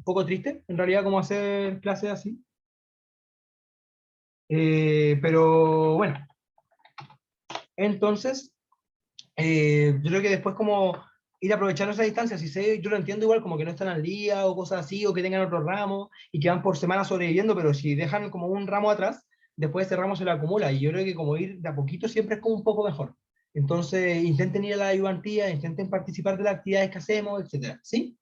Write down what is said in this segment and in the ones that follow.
poco triste, en realidad, como hacer clases así. Pero bueno, entonces, yo creo que después como ir aprovechando esa distancia, si sé, yo lo entiendo igual como que no están al día o cosas así, o que tengan otro ramo y que van por semana sobreviviendo, pero si dejan como un ramo atrás, después ese ramo se lo acumula, y yo creo que como ir de a poquito siempre es como un poco mejor. Entonces, intenten ir a la ayudantía, intenten participar de las actividades que hacemos, etcétera, ¿sí?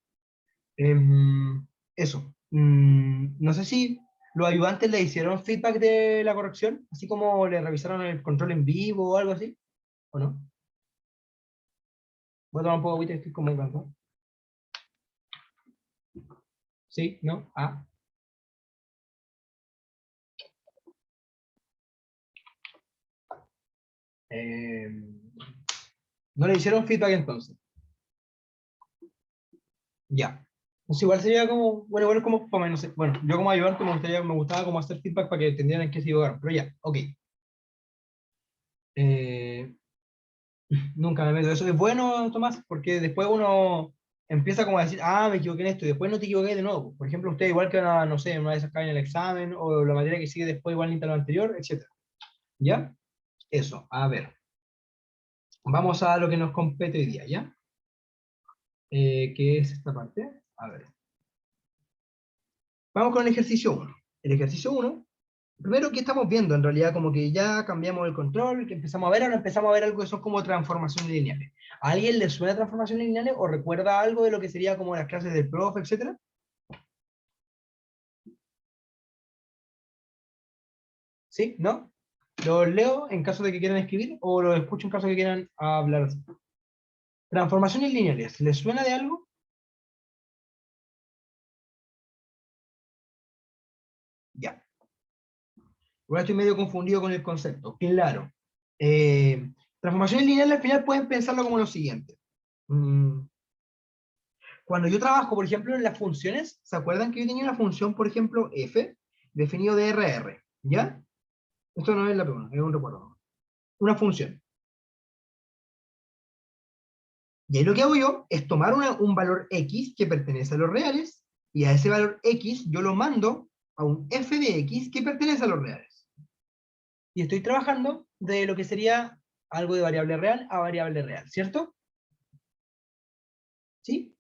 Eso. No sé si los ayudantes le hicieron feedback de la corrección, así como le revisaron el control en vivo o algo así, ¿o no? Voy a tomar un poco de agüita, estoy como cansado. ¿Sí? ¿No? Ah. Eh, no le hicieron feedback entonces. Ya. Pues igual sería como, bueno, igual como, no sé. Bueno, yo como ayudante me gustaba como hacer feedback para que entendieran en qué se equivocaron, pero ya, ok. Eh, Nunca me meto. Eso es bueno, Tomás, porque después uno empieza como a decir, ah, me equivoqué en esto, y después no te equivoqué de nuevo. Por ejemplo, usted igual que una, no sé, una vez acá en el examen, o la materia que sigue después igual ni lo anterior, etcétera. ¿Ya? Eso, a ver. Vamos a lo que nos compete hoy día, ¿ya? ¿Qué es esta parte? A ver. Vamos con el ejercicio uno. El ejercicio uno, primero, ¿qué estamos viendo? En realidad, como que ya cambiamos el control, que empezamos a ver, ahora empezamos a ver algo que son como transformaciones lineales. ¿A alguien le suena transformaciones lineales o recuerda algo de lo que sería como las clases del profe, etcétera? ¿Sí? ¿No? ¿Los leo en caso de que quieran escribir o los escucho en caso de que quieran hablar así? Transformaciones lineales, ¿les suena de algo? Ya. Ahora estoy medio confundido con el concepto. Claro. Transformaciones lineales al final pueden pensarlo como lo siguiente. Mm, Cuando yo trabajo, por ejemplo, en las funciones, ¿se acuerdan que yo tenía una función, por ejemplo, f, definido de RR? ¿Ya? Esto no es la pregunta, es un recuerdo. Una función. Y ahí lo que hago yo es tomar un valor x que pertenece a los reales, y a ese valor x yo lo mando a un f de x que pertenece a los reales. Y estoy trabajando de lo que sería algo de variable real a variable real, ¿cierto? ¿Sí?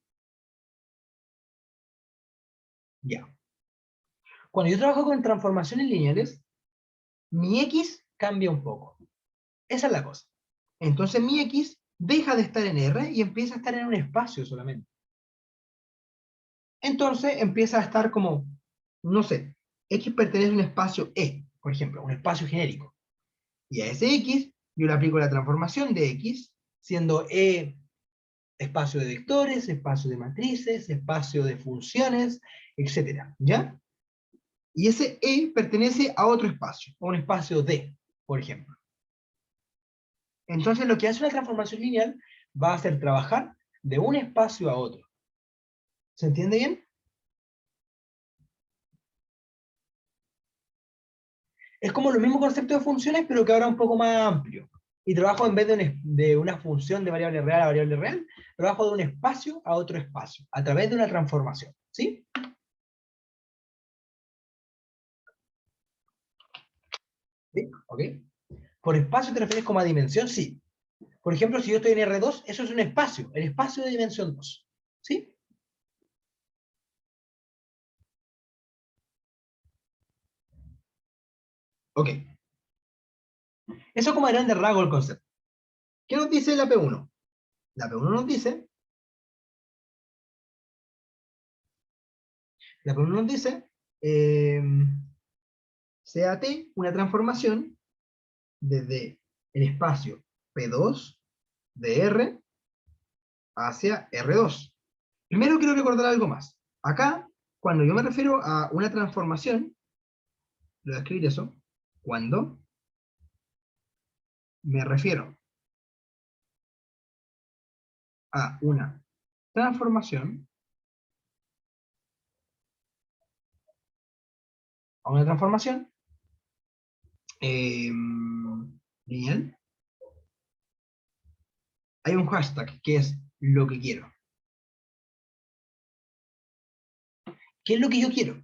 Ya. Cuando yo trabajo con transformaciones lineales, mi x cambia un poco. Esa es la cosa. Entonces mi x deja de estar en R y empieza a estar en un espacio solamente. Entonces empieza a estar como, no sé, x pertenece a un espacio E, por ejemplo, un espacio genérico. Y a ese x yo le aplico la transformación de x, siendo E espacio de vectores, espacio de matrices, espacio de funciones, etcétera, ¿ya? Y ese E pertenece a otro espacio, a un espacio D, por ejemplo. Entonces lo que hace una transformación lineal va a ser trabajar de un espacio a otro. ¿Se entiende bien? Es como el mismo concepto de funciones, pero que ahora un poco más amplio. Y trabajo en vez de una función de variable real a variable real, trabajo de un espacio a otro espacio, a través de una transformación. ¿Sí? ¿Sí? ¿Ok? ¿Por espacio te refieres como a dimensión? Sí. Por ejemplo, si yo estoy en R2, eso es un espacio, el espacio de dimensión 2. ¿Sí? Ok. Eso como a grandes rasgos el concepto. ¿Qué nos dice la P1? La P1 nos dice, eh, sea T una transformación desde el espacio P2 de R hacia R2. Primero quiero recordar algo más. Acá, cuando yo me refiero a una transformación, le voy a escribir eso, cuando me refiero a una transformación, a una transformación eh, lineal, hay un hashtag que es lo que quiero. ¿Qué es lo que yo quiero?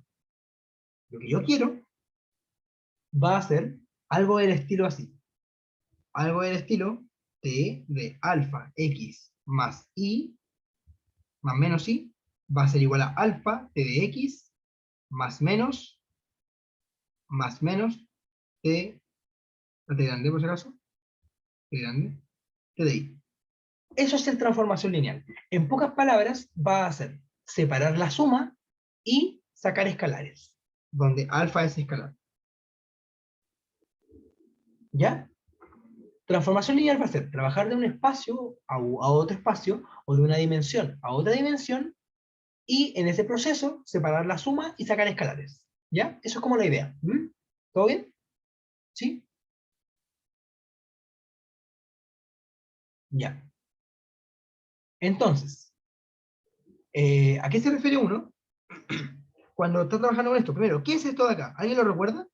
Lo que yo quiero va a ser algo del estilo así. Algo del estilo t de alfa x más y más menos y va a ser igual a alfa t de x más menos t, t grande por si acaso, t grande, t de y. Eso es el transformación lineal. En pocas palabras, va a ser separar la suma y sacar escalares, donde alfa es escalar. ¿Ya? Transformación lineal va a ser trabajar de un espacio a otro espacio, o de una dimensión a otra dimensión, y en ese proceso separar la suma y sacar escalares. ¿Ya? Eso es como la idea. ¿Mm? ¿Todo bien? ¿Sí? Ya. Entonces, ¿a qué se refiere uno cuando está trabajando con esto? Primero, ¿qué es esto de acá? ¿Alguien lo recuerda?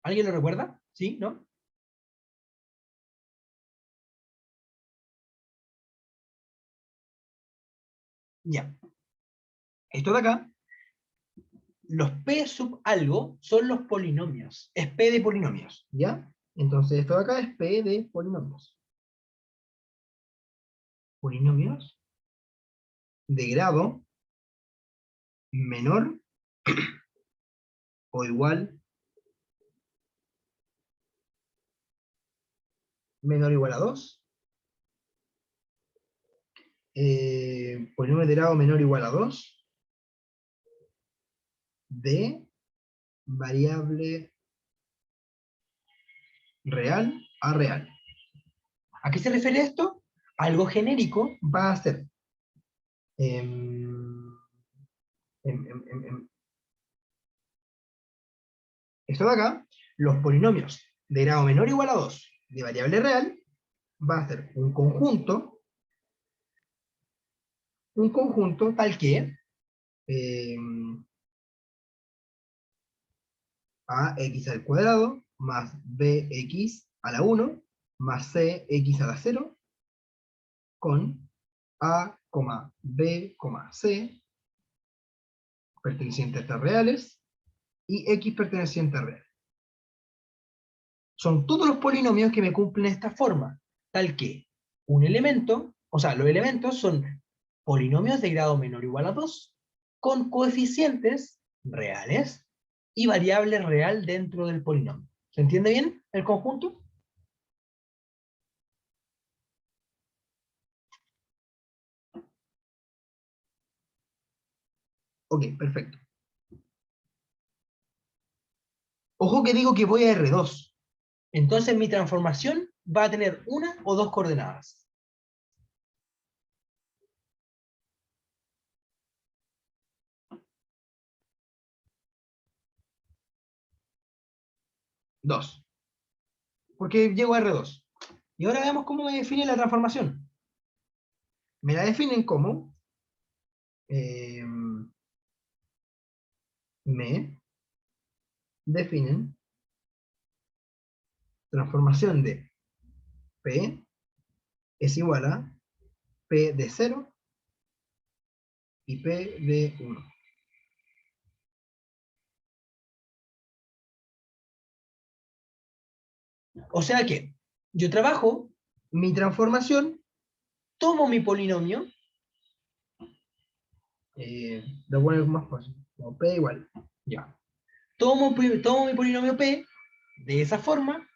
¿Alguien lo recuerda? ¿Sí? ¿No? Ya. Esto de acá, los P sub algo son los polinomios. Es P de polinomios. ¿Ya? Entonces esto de acá es P de polinomios. Polinomios de grado menor o igual, menor o igual a 2. Polinomio de grado menor o igual a 2 de variable real a real. ¿A qué se refiere esto? Algo genérico va a ser em, esto de acá, los polinomios de grado menor o igual a 2 de variable real va a ser un conjunto tal que ax al cuadrado más bx a la 1 más cx a la 0 con a, b, c pertenecientes a estas reales y x perteneciente a real. Son todos los polinomios que me cumplen esta forma, tal que un elemento, o sea, los elementos son polinomios de grado menor o igual a 2, con coeficientes reales y variable real dentro del polinomio. ¿Se entiende bien el conjunto? Ok, perfecto. Ojo que digo que voy a R2. Entonces mi transformación va a tener una o dos coordenadas. Dos. Porque llego a R2. Y ahora veamos cómo me define la transformación. Me la definen como eh, me definen transformación de P es igual a P de 0 y P de 1. O sea que yo trabajo mi transformación, tomo mi polinomio, lo voy a poner más fácil, como P igual, ya. Tomo mi polinomio P de esa forma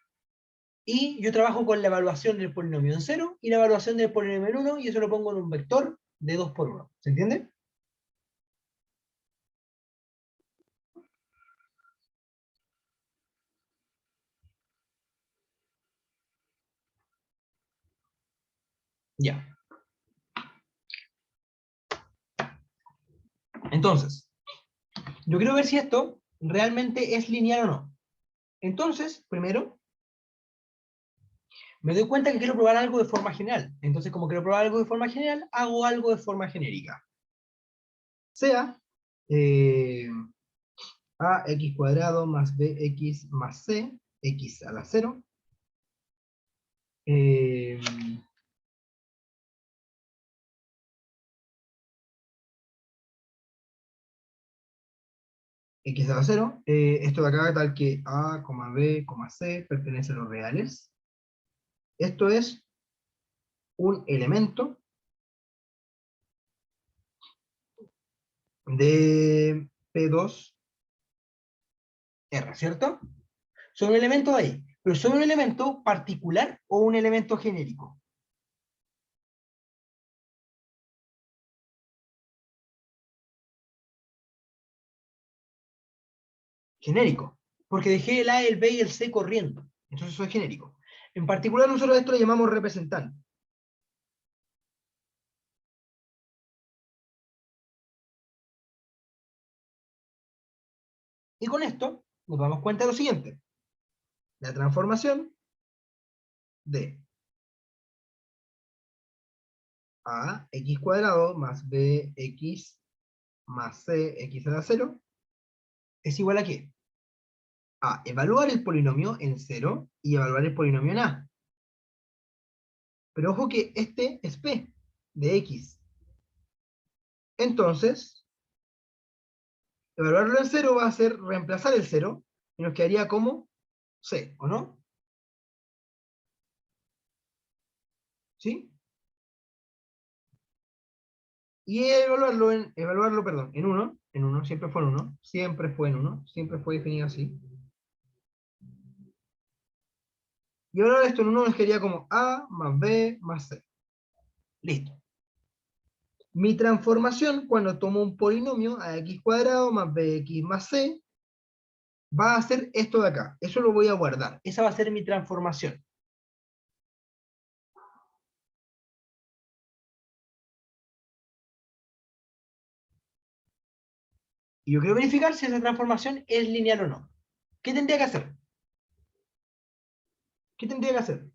y yo trabajo con la evaluación del polinomio en 0 y la evaluación del polinomio en 1 y eso lo pongo en un vector de 2 por 1. ¿Se entiende? Ya. Entonces, yo quiero ver si esto realmente es lineal o no. Entonces, primero, me doy cuenta que quiero probar algo de forma general. Entonces, como quiero probar algo de forma general, hago algo de forma genérica. Sea eh, ax cuadrado más bx más c, x a la 0, eh, x a 0, esto de acá tal que a, b, c pertenece a los reales. Esto es un elemento de P2R, ¿cierto? Son un elemento de ahí, pero son un elemento particular o un elemento genérico. Genérico, porque dejé el A, el B y el C corriendo, entonces eso es genérico. En particular nosotros a esto le llamamos representante. Y con esto nos damos cuenta de lo siguiente. La transformación de a x cuadrado más bx más c x a la 0 es igual a ¿qué? A evaluar el polinomio en 0 y evaluar el polinomio en a. Pero ojo que este es p de x. Entonces, evaluarlo en 0 va a ser reemplazar el 0 y nos quedaría como c, ¿o no? ¿Sí? Y evaluarlo, perdón, en 1, siempre fue en 1, siempre fue en 1, siempre fue definido así. Y ahora esto en 1 nos quedaría como a más b más c. Listo. Mi transformación cuando tomo un polinomio a x cuadrado más bx más c va a ser esto de acá. Eso lo voy a guardar. Esa va a ser mi transformación. Y yo quiero verificar si esa transformación es lineal o no. ¿Qué tendría que hacer? ¿Qué tendría que hacer?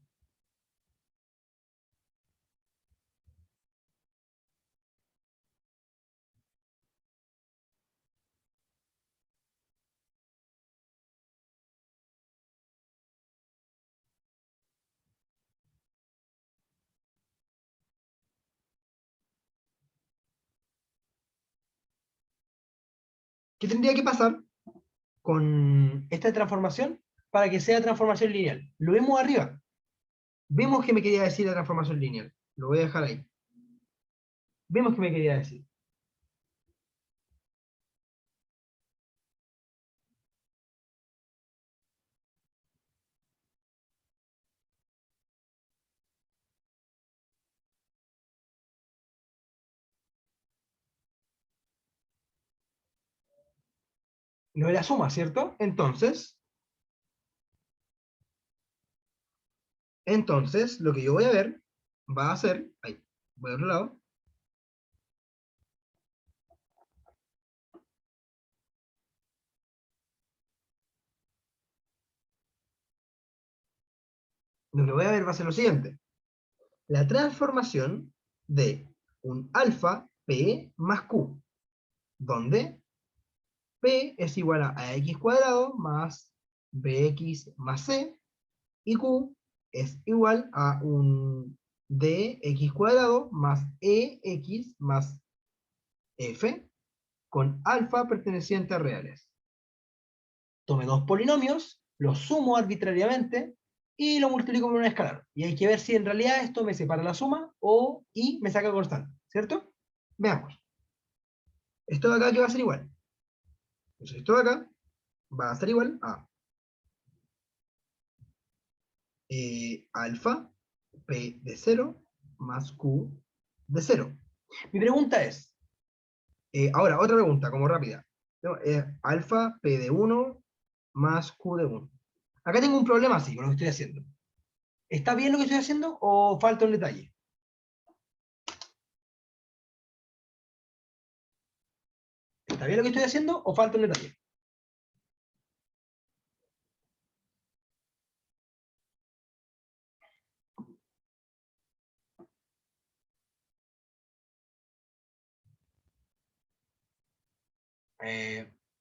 ¿Qué tendría que pasar con esta transformación para que sea transformación lineal? Lo vemos arriba. Vemos que me quería decir la transformación lineal. Lo voy a dejar ahí. Vemos que me quería decir. Lo de la suma, ¿cierto? Entonces, lo que yo voy a ver va a ser, ahí, voy a otro lado, lo que voy a ver va a ser lo siguiente. La transformación de un alfa p más q, donde p es igual a x cuadrado más bx más c, y q es igual a un dx cuadrado más ex más f, con alfa perteneciente a reales. Tome dos polinomios, los sumo arbitrariamente y lo multiplico por un escalar. Y hay que ver si en realidad esto me separa la suma y me saca constante, ¿cierto? Veamos. Esto de acá que va a ser igual. Entonces esto de acá va a ser igual a alfa p de 0 más q de 0. Mi pregunta es, ahora otra pregunta como rápida. No, alfa p de 1 más q de 1. Acá tengo un problema así con lo que estoy haciendo. ¿Está bien lo que estoy haciendo o falta un detalle? ¿Está bien lo que estoy haciendo o falta un detalle?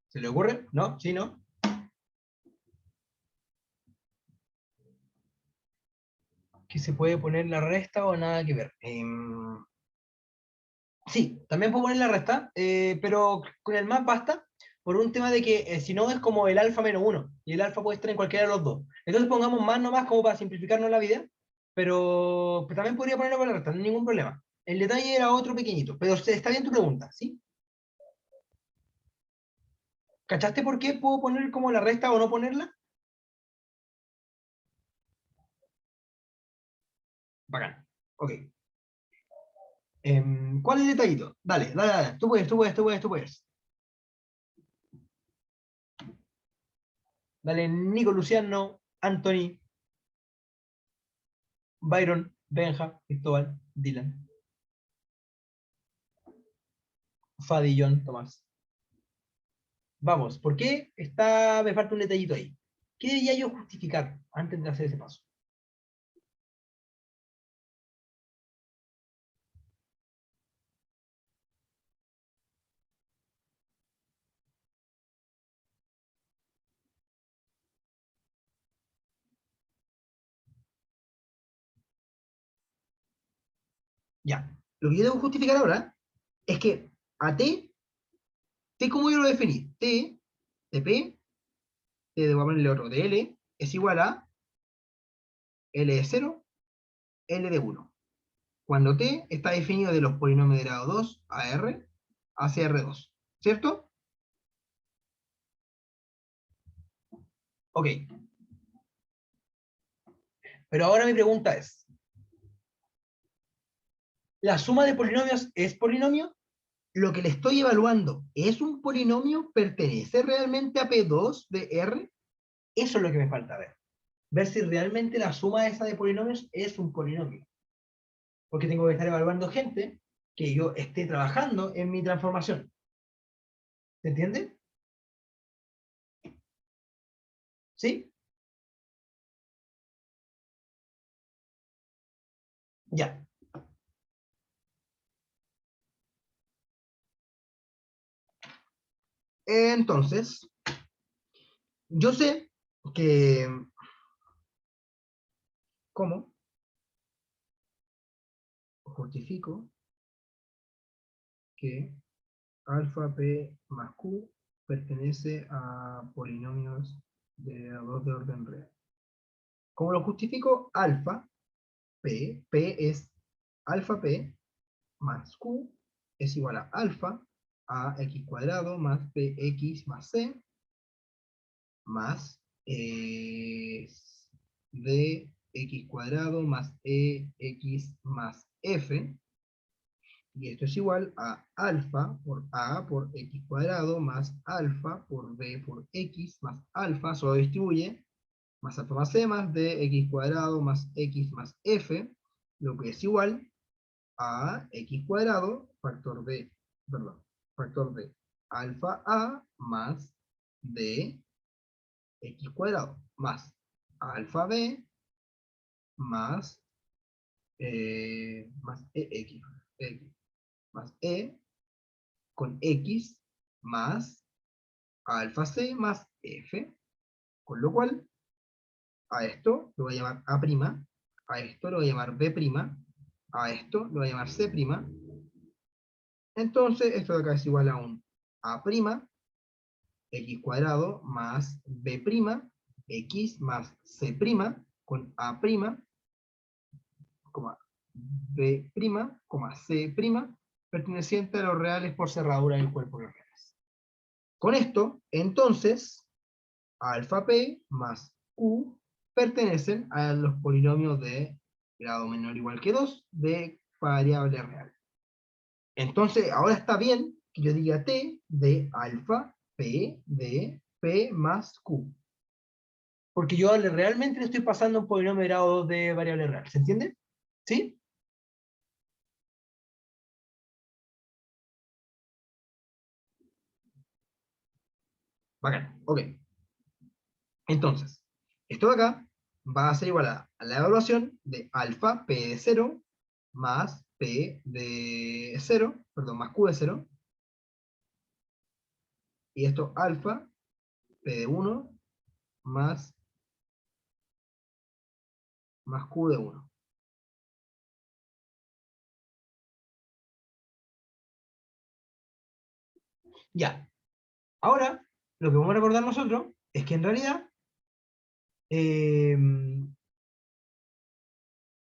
¿Se le ocurre? ¿No? ¿Sí? ¿No? Si se puede poner la resta o nada que ver. Sí, también puedo poner la resta, pero con el más basta, por un tema de que si no es como el alfa menos uno, y el alfa puede estar en cualquiera de los dos. Entonces pongamos más nomás como para simplificarnos la vida, pero también podría ponerlo con la resta, no hay ningún problema. El detalle era otro pequeñito, pero está bien tu pregunta, ¿sí? ¿Cachaste por qué puedo poner como la resta o no ponerla? Bacán. Ok. ¿Cuál es el detallito? Dale, dale, dale. Tú puedes, tú puedes, tú puedes, tú puedes. Dale, Nico, Luciano, Anthony, Byron, Benja, Cristóbal, Dylan, Fadi, John, Tomás. Vamos, ¿por qué me falta un detallito ahí? ¿Qué debería yo justificar antes de hacer ese paso? Ya. Lo que yo debo justificar ahora es que a T como yo lo definí, T de P, T de voy a ponerle otro, de L, es igual a L de 0, L de 1. Cuando T está definido de los polinomios de grado 2 a R hacia R2. ¿Cierto? Ok. Pero ahora mi pregunta es, ¿la suma de polinomios es polinomio? ¿Lo que le estoy evaluando es un polinomio? ¿Pertenece realmente a P2 de R? Eso es lo que me falta ver. Ver si realmente la suma esa de polinomios es un polinomio. Porque tengo que estar evaluando gente que yo esté trabajando en mi transformación. ¿Se entiende? ¿Sí? Ya. Entonces, yo sé que, ¿cómo? Justifico que alfa p más q pertenece a polinomios de dos de orden real. ¿Cómo lo justifico? Alfa p es alfa p más q es igual a alfa a x cuadrado más px más c más d x cuadrado más ex más f, y esto es igual a alfa por a por x cuadrado más alfa por b por x más alfa, solo distribuye, más alfa más c más dx cuadrado más x más f, lo que es igual a x cuadrado, factor de, perdón, factor de alfa a más d x cuadrado, más alfa b más, más x, más e con x más alfa c más f, con lo cual a esto lo voy a llamar a', a esto lo voy a llamar b', a esto lo voy a llamar c', entonces esto de acá es igual a un a', x cuadrado más b', x más c', con a', b', c', perteneciente a los reales por cerradura del cuerpo de los reales. Con esto, entonces, alfa p más q pertenecen a los polinomios de grado menor o igual que 2 de variable real. Entonces, ahora está bien que yo diga t de alfa p de p más q. Porque yo realmente le estoy pasando un polinomio de grado 2 de variable real. ¿Se entiende? ¿Sí? Bacán. Ok. Entonces, esto de acá va a ser igual a la evaluación de alfa p de 0 más p de 0, perdón, más q de 0, y esto alfa p de 1 más q de 1. Ya. Ahora, lo que vamos a recordar nosotros es que en realidad eh,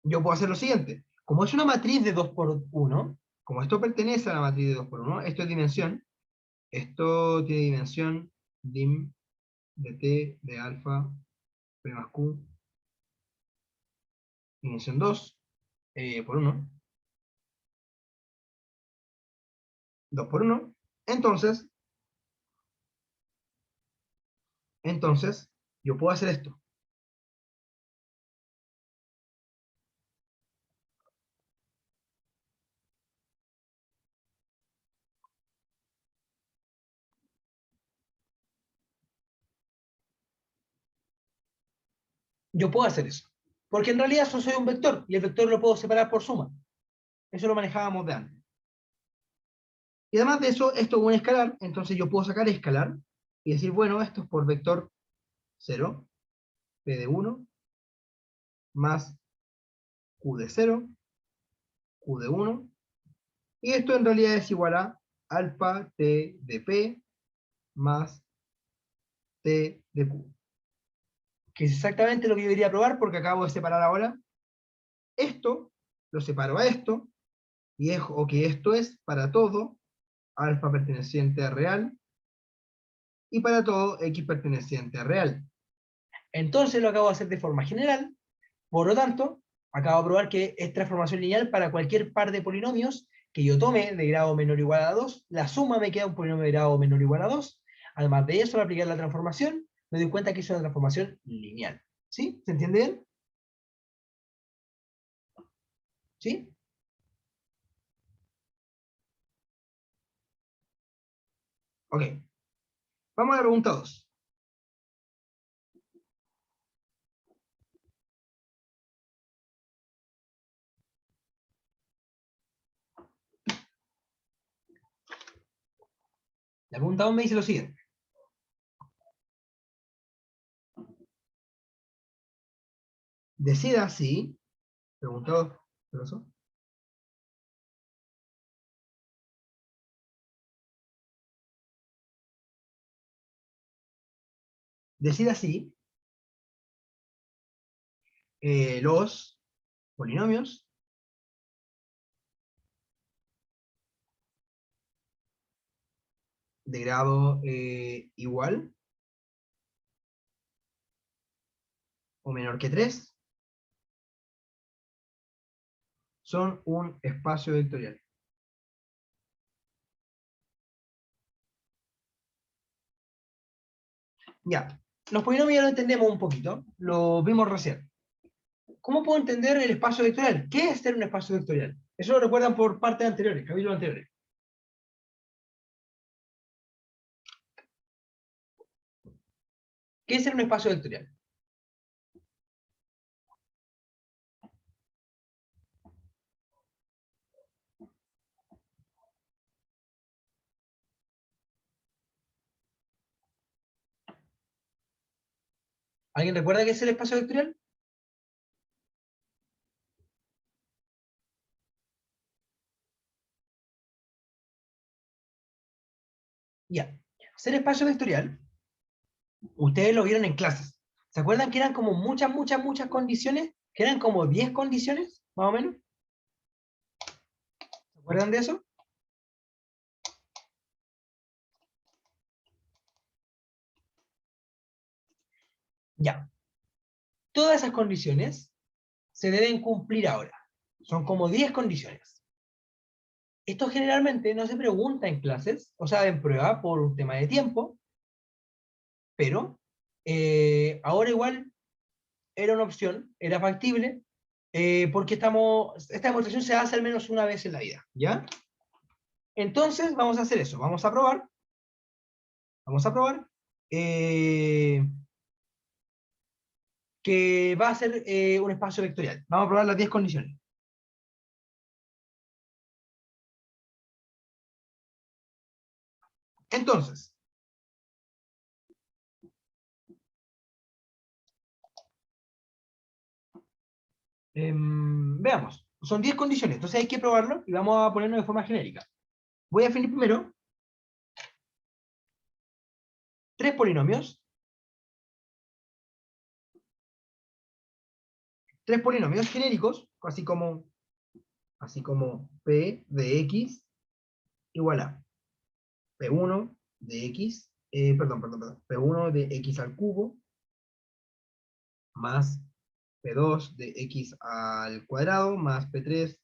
yo puedo hacer lo siguiente. Como es una matriz de 2 por 1, como esto pertenece a la matriz de 2 por 1, esto es dimensión, esto tiene dimensión dim de t de alfa p más q, dimensión 2 por 1, 2 por 1. Entonces, entonces, yo puedo hacer esto. Yo puedo hacer eso. Porque en realidad yo soy un vector, y el vector lo puedo separar por suma. Eso lo manejábamos de antes. Y además de eso, esto es un escalar, entonces yo puedo sacar escalar y decir, bueno, esto es por vector 0, p de 1, más q de 0, q de 1, y esto en realidad es igual a alfa t de p más t de q. Que es exactamente lo que yo debería probar porque acabo de separar ahora. Esto lo separo a esto, y dejo que esto es para todo alfa perteneciente a real, y para todo x perteneciente a real. Entonces lo acabo de hacer de forma general. Por lo tanto, acabo de probar que es transformación lineal para cualquier par de polinomios que yo tome de grado menor o igual a 2, la suma me queda un polinomio de grado menor o igual a 2. Además de eso, al aplicar la transformación, me doy cuenta que es una transformación lineal. ¿Sí? ¿Se entiende bien? ¿Sí? Ok. Vamos a la pregunta 2. La pregunta 2 me dice lo siguiente. Decida si, pregunta 2, ¿qué pasó? Decida si los polinomios de grado igual o menor que 3 son un espacio vectorial. Ya, los polinomios ya lo entendemos un poquito, lo vimos recién. ¿Cómo puedo entender el espacio vectorial? ¿Qué es ser un espacio vectorial? Eso lo recuerdan por partes anteriores, capítulos anteriores. ¿Qué es ser un espacio vectorial? ¿Alguien recuerda qué es el espacio vectorial? Ya. Ser espacio vectorial, ustedes lo vieron en clases. ¿Se acuerdan que eran como muchas condiciones? Que eran como 10 condiciones, más o menos. ¿Se acuerdan de eso? Ya. Todas esas condiciones se deben cumplir ahora. Son como 10 condiciones. Esto generalmente no se pregunta en clases, o sea, en prueba por un tema de tiempo, pero ahora igual era una opción, era factible, porque esta demostración se hace al menos una vez en la vida, ¿ya? Entonces vamos a hacer eso, vamos a probar eh, que va a ser un espacio vectorial. Vamos a probar las 10 condiciones. Entonces, veamos, son 10 condiciones, entonces hay que probarlo y vamos a ponerlo de forma genérica. Voy a definir primero tres polinomios. Tres polinomios genéricos, así como P de X igual a P1 de X, perdón, P1 de X al cubo, más P2 de X al cuadrado, más P3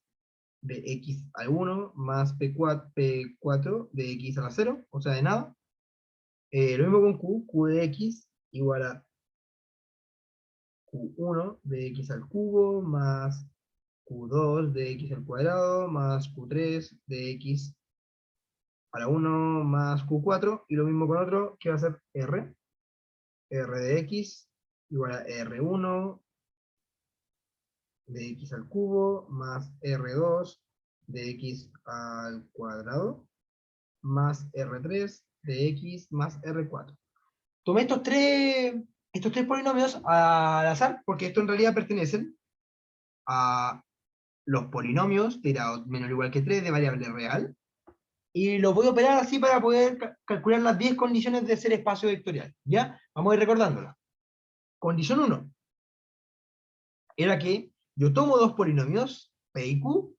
de X al 1, más P4 de X a la 0, o sea, de nada. Lo mismo con Q de X igual a Q1 de X al cubo, más Q2 de X al cuadrado, más Q3 de X a la 1 más Q4, y lo mismo con otro, que va a ser R de X igual a R1 de X al cubo, más R2 de X al cuadrado, más R3 de X más R4. Tomé estos tres polinomios al azar, porque estos en realidad pertenecen a los polinomios de grado menor o igual que 3 de variable real, y los voy a operar así para poder calcular las 10 condiciones de ser espacio vectorial. ¿Ya? Vamos a ir recordándolas. Condición 1 era que yo tomo dos polinomios, P y Q,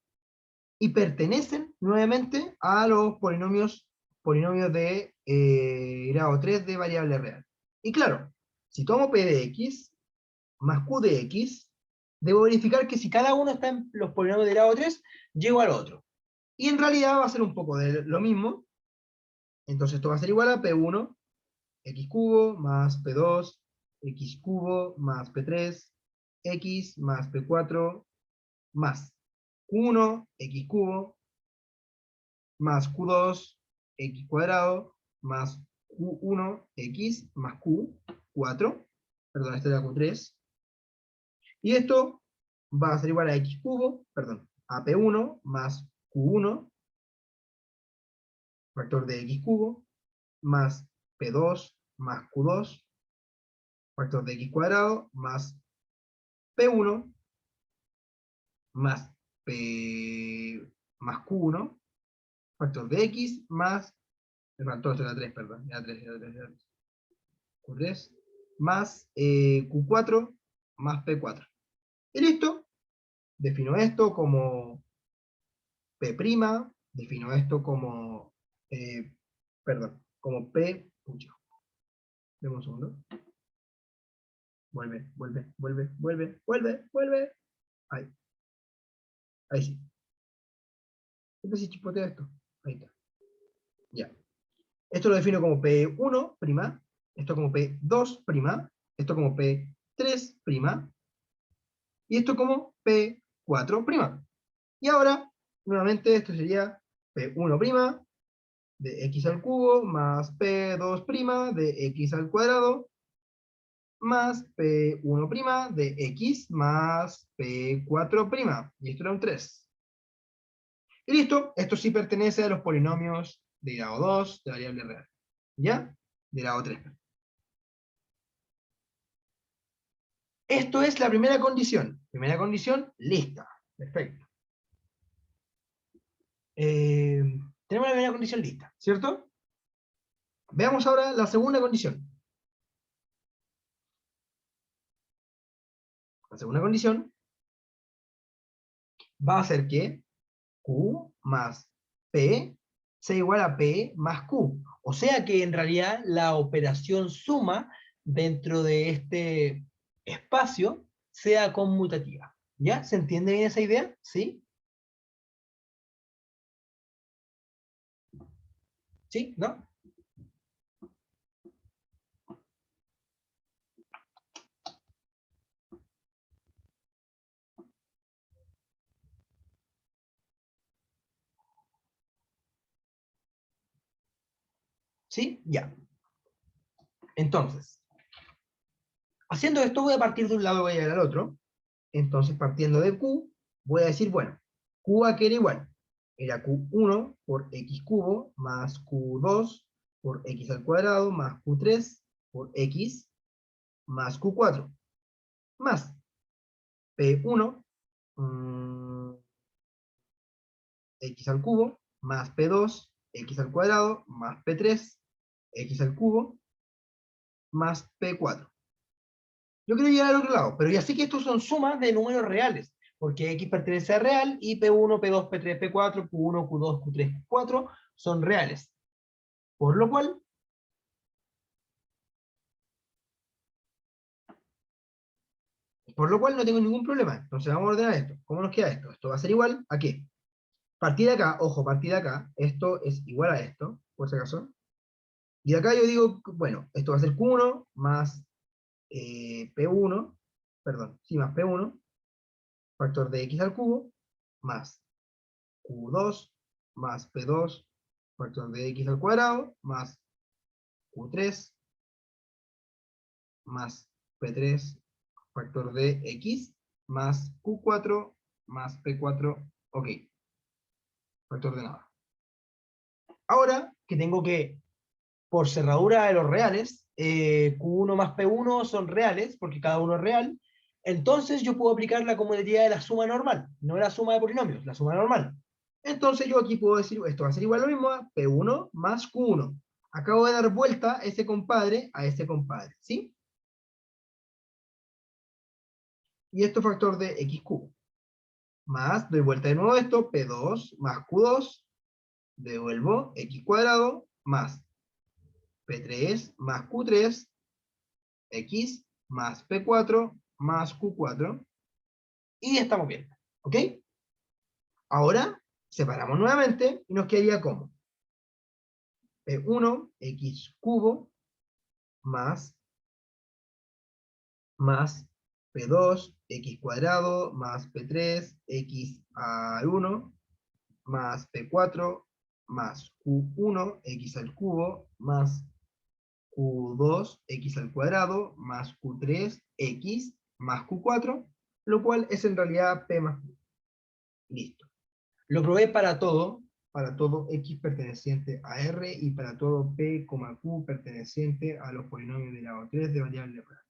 y pertenecen nuevamente a los polinomios de grado 3 de variable real. Y claro, si tomo P de X más Q de X, debo verificar que si cada uno está en los polinomios de grado 3, llego al otro. Y en realidad va a ser un poco de lo mismo. Entonces esto va a ser igual a P1, X cubo, más P2, X cubo, más P3, X, más P4, más Q1, X cubo, más Q2, X cuadrado, más Q1, X, más Q4, perdón, este era Q3, y esto va a ser igual a X cubo, perdón, a P1 más Q1, factor de X cubo, más P2 más Q2, factor de X cuadrado, más P1 más P más Q1, factor de X más, me faltó esto era 3, perdón, era 3, Q3, más Q4 más P4. Y listo, defino esto como P', defino esto como, como P, pucha, dame un segundo, vuelve, ahí sí, siempre se chipotea esto, ahí está, ya. Esto lo defino como P1', esto como P2', esto como P3', y esto como P4'. Y ahora, nuevamente, esto sería P1' de X al cubo, más P2' de X al cuadrado, más P1' de X más P4'. Y esto era un 3. Y listo, esto sí pertenece a los polinomios de grado 2 de variable real. ¿Ya? De grado 3. Esto es la primera condición. Primera condición, lista. Perfecto. Tenemos la primera condición lista, ¿cierto? Veamos ahora la segunda condición. La segunda condición va a ser que Q más P sea igual a P más Q. O sea que en realidad la operación suma dentro de este espacio sea conmutativa. ¿Ya? ¿Se entiende bien esa idea? ¿Sí? ¿Sí? ¿No? ¿Sí? Ya. Entonces, haciendo esto voy a partir de un lado y voy a llegar al otro. Entonces, partiendo de Q, voy a decir, bueno, Q a que era igual. Era Q1 por X cubo más Q2 por X al cuadrado más Q3 por X más Q4 más P1 X al cubo más P2 X al cuadrado más P3 X al cubo más P4. Yo quiero llegar al otro lado, pero ya sé que estos son sumas de números reales, porque X pertenece a real, y P1, P2, P3, P4, Q1, Q2, Q3, Q4 son reales. Por lo cual, no tengo ningún problema. Entonces vamos a ordenar esto. ¿Cómo nos queda esto? Esto va a ser igual a ¿qué? Partir de acá, ojo, partir de acá, esto es igual a esto, por si acaso. Y de acá yo digo, bueno, esto va a ser Q1 más P1, perdón, sí, más P1, factor de X al cubo, más Q2 más P2, factor de X al cuadrado, más Q3 más P3, factor de X, más Q4 más P4, ok, factor de nada. Ahora que tengo que, por cerradura de los reales, Q1 más P1 son reales, porque cada uno es real, entonces yo puedo aplicar la comodidad de la suma normal, no la suma de polinomios, la suma normal. Entonces yo aquí puedo decir, esto va a ser igual a lo mismo a P1 más Q1. Acabo de dar vuelta ese compadre a ese compadre, ¿sí? Y esto factor de X cubo. Más, doy vuelta de nuevo esto, P2 más Q2, devuelvo X cuadrado, más P3 más Q3, X más P4 más Q4, y estamos bien, ¿ok? Ahora, separamos nuevamente, y nos quedaría como P1, X cubo, más P2, X cuadrado, más P3, X al 1, más P4, más Q1, X al cubo, más Q2, X al cuadrado, más Q3, X, más Q4, lo cual es en realidad P más Q. Listo. Lo probé para todo X perteneciente a R, y para todo P, Q perteneciente a los polinomios de grado 3 de variable real.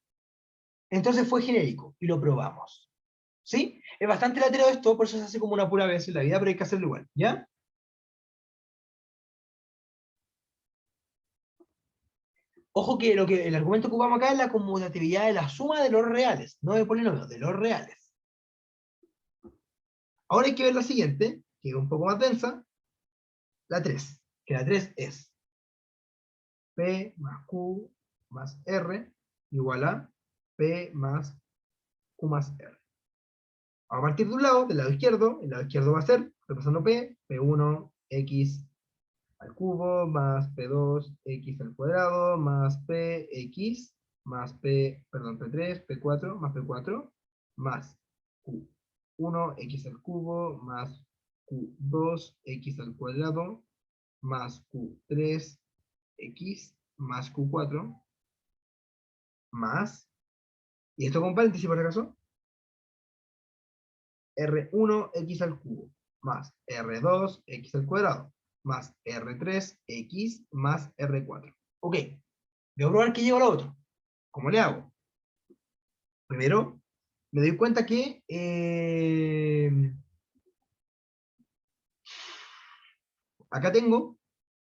Entonces fue genérico, y lo probamos. ¿Sí? Es bastante latero esto, por eso se hace como una pura vez en la vida, pero hay que hacerlo igual, ¿ya? Ojo que, el argumento que ocupamos acá es la conmutatividad de la suma de los reales, no de polinomios, de los reales. Ahora hay que ver la siguiente, que es un poco más densa, la 3, que la 3 es P más Q más R igual a P más Q más R. A partir de un lado, del lado izquierdo, el lado izquierdo va a ser, repasando P, P1 X al cubo, más P2 X al cuadrado, más PX, más P3, P4, más P4, más Q1 X al cubo, más Q2 X al cuadrado, más Q3 X, más Q4, más, y esto con paréntesis por si acaso, R1 X al cubo, más R2 X al cuadrado, más R3 X, más R4. Ok, voy a probar que llego a lo otro. ¿Cómo le hago? Primero, me doy cuenta que acá tengo,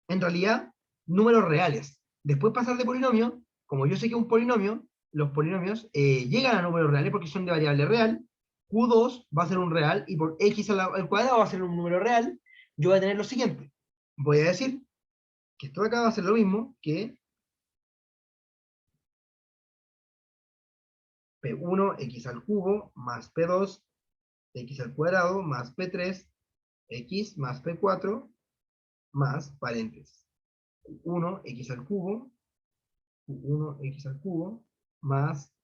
en realidad, números reales. Después pasar de polinomio, como yo sé que es un polinomio, los polinomios llegan a números reales porque son de variable real. Q2 va a ser un real, y por X al cuadrado va a ser un número real. Yo voy a tener lo siguiente. Voy a decir que esto de acá va a ser lo mismo que P1 X al cubo, más P2 X al cuadrado, más P3 X, más P4, más paréntesis. Q1 X al cubo, Q1 X al cubo, más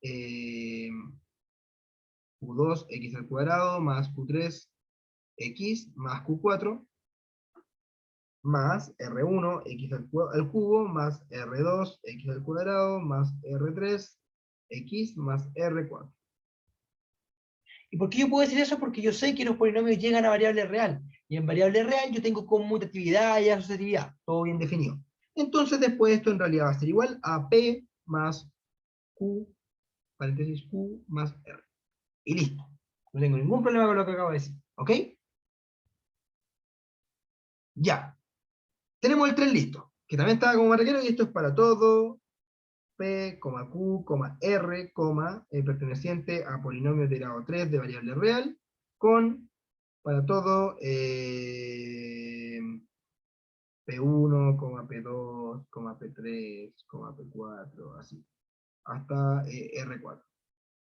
Q2 X al cuadrado, más Q3 X, más Q4, más R1 X al cubo, más R2 X al cuadrado, más R3 X, más R4. ¿Y por qué yo puedo decir eso? Porque yo sé que los polinomios llegan a variable real. Y en variable real yo tengo conmutatividad y asociatividad. Todo bien definido. Entonces después esto en realidad va a ser igual a P más Q, paréntesis Q, más R. Y listo. No tengo ningún problema con lo que acabo de decir. ¿Ok? Ya. Tenemos el tren listo. Que también estaba como marquero, y esto es para todo P, Q, R, perteneciente a polinomios de grado 3 de variable real, con, para todo, P1, P2, P3, P4, así, hasta R4,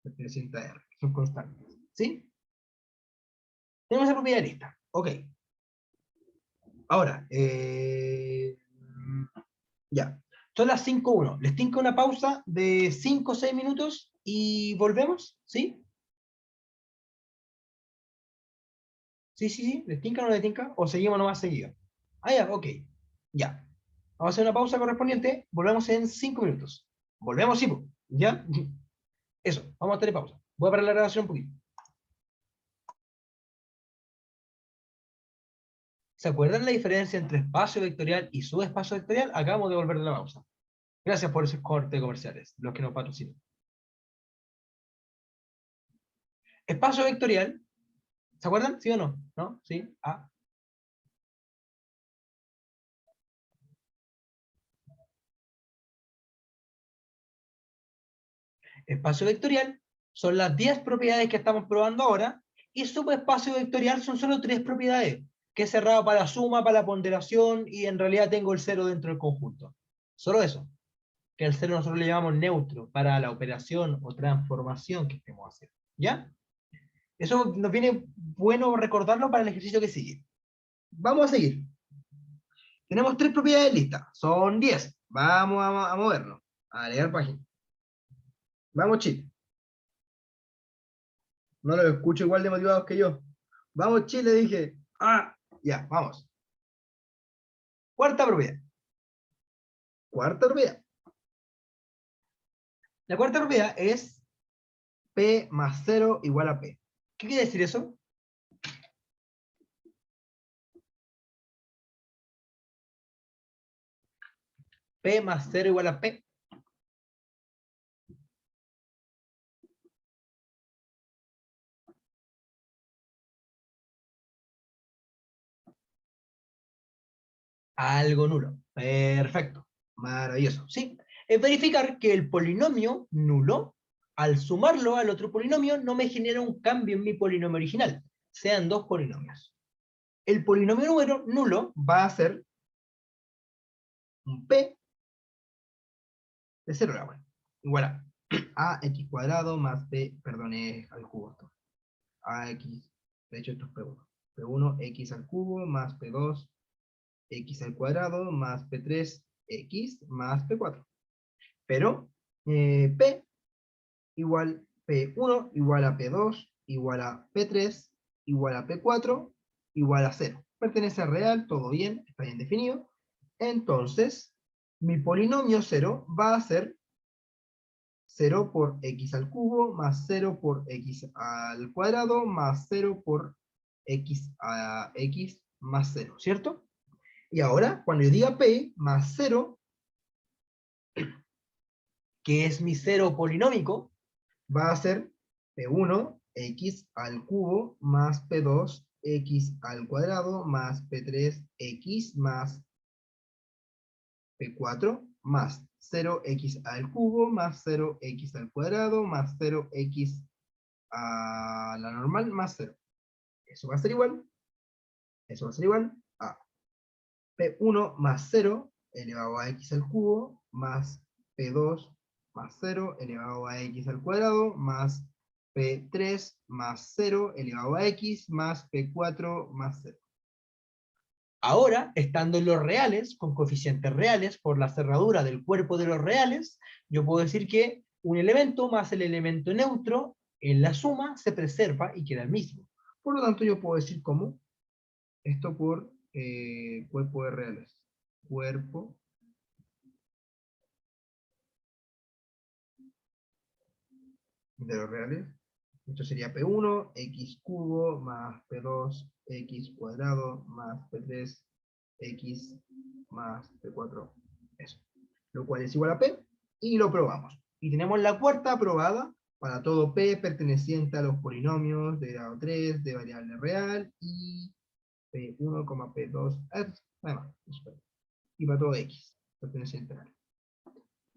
perteneciente a R, que son constantes. ¿Sí? Tenemos esa propiedad lista. Ok. Ahora, ya. Son las 5:01. Les tinca una pausa de 5 o 6 minutos y volvemos, ¿sí? Sí, sí, sí. ¿Les tinca o no les tinca? ¿O seguimos nomás seguido? Ah, ya, ok. Ya. Vamos a hacer una pausa correspondiente. Volvemos en 5 minutos. Volvemos, sí, po. ¿Ya? Eso. Vamos a tener pausa. Voy a parar la grabación un poquito. ¿Se acuerdan la diferencia entre espacio vectorial y subespacio vectorial? Acabamos de volver de la pausa. Gracias por esos cortes comerciales, los que nos patrocinan. Espacio vectorial, ¿se acuerdan? ¿Sí o no? ¿No? ¿Sí? Ah. Espacio vectorial son las 10 propiedades que estamos probando ahora, y subespacio vectorial son solo 3 propiedades, que es cerrado para la suma, para la ponderación, y en realidad tengo el cero dentro del conjunto. Solo eso. Que el cero nosotros le llamamos neutro para la operación o transformación que estemos haciendo. ¿Ya? Eso nos viene bueno recordarlo para el ejercicio que sigue. Vamos a seguir. Tenemos 3 propiedades listas. Son 10. Vamos a movernos. A leer página. Vamos, Chile. No lo escucho igual de motivados que yo. Vamos, Chile, dije. Ah, ya, vamos. Cuarta propiedad. Cuarta propiedad. La cuarta propiedad es P más 0 igual a P. ¿Qué quiere decir eso? P más 0 igual a P. Algo nulo. Perfecto. Maravilloso. ¿Sí? Es verificar que el polinomio nulo, al sumarlo al otro polinomio, no me genera un cambio en mi polinomio original. Sean 2 polinomios. El polinomio número nulo va a ser un P de 0 a 1. Igual a x cuadrado más b, perdón, es al cubo esto. Ax, de hecho esto es P1. P1 x al cubo más P2 x al cuadrado más P3 x más P4. Pero P igual P1 igual a P2 igual a P3 igual a P4 igual a 0. Pertenece a real, todo bien, está bien definido. Entonces, mi polinomio 0 va a ser 0 por x al cubo más 0 por x al cuadrado más 0 por x a x más 0, ¿cierto? Y ahora, cuando yo diga p más 0, que es mi 0 polinómico, va a ser p1 x al cubo más p2 x al cuadrado más p3 x más p4 más 0x al cubo más 0x al cuadrado más 0x a la normal más 0. Eso va a ser igual, eso va a ser igual a P1 más 0 elevado a x al cubo más P2 más 0 elevado a x al cuadrado más P3 más 0 elevado a x más P4 más 0. Ahora, estando en los reales, con coeficientes reales, por la cerradura del cuerpo de los reales, yo puedo decir que un elemento más el elemento neutro, en la suma, se preserva y queda el mismo. Por lo tanto, yo puedo decir como esto por cuerpo de reales. Cuerpo de los reales. Esto sería P1, x cubo, más P2, x cuadrado, más P3, x más P4. Eso. Lo cual es igual a P, y lo probamos. Y tenemos la cuarta probada para todo P perteneciente a los polinomios de grado 3, de variable real, y P1, P2, además, y para todo X perteneciente a R.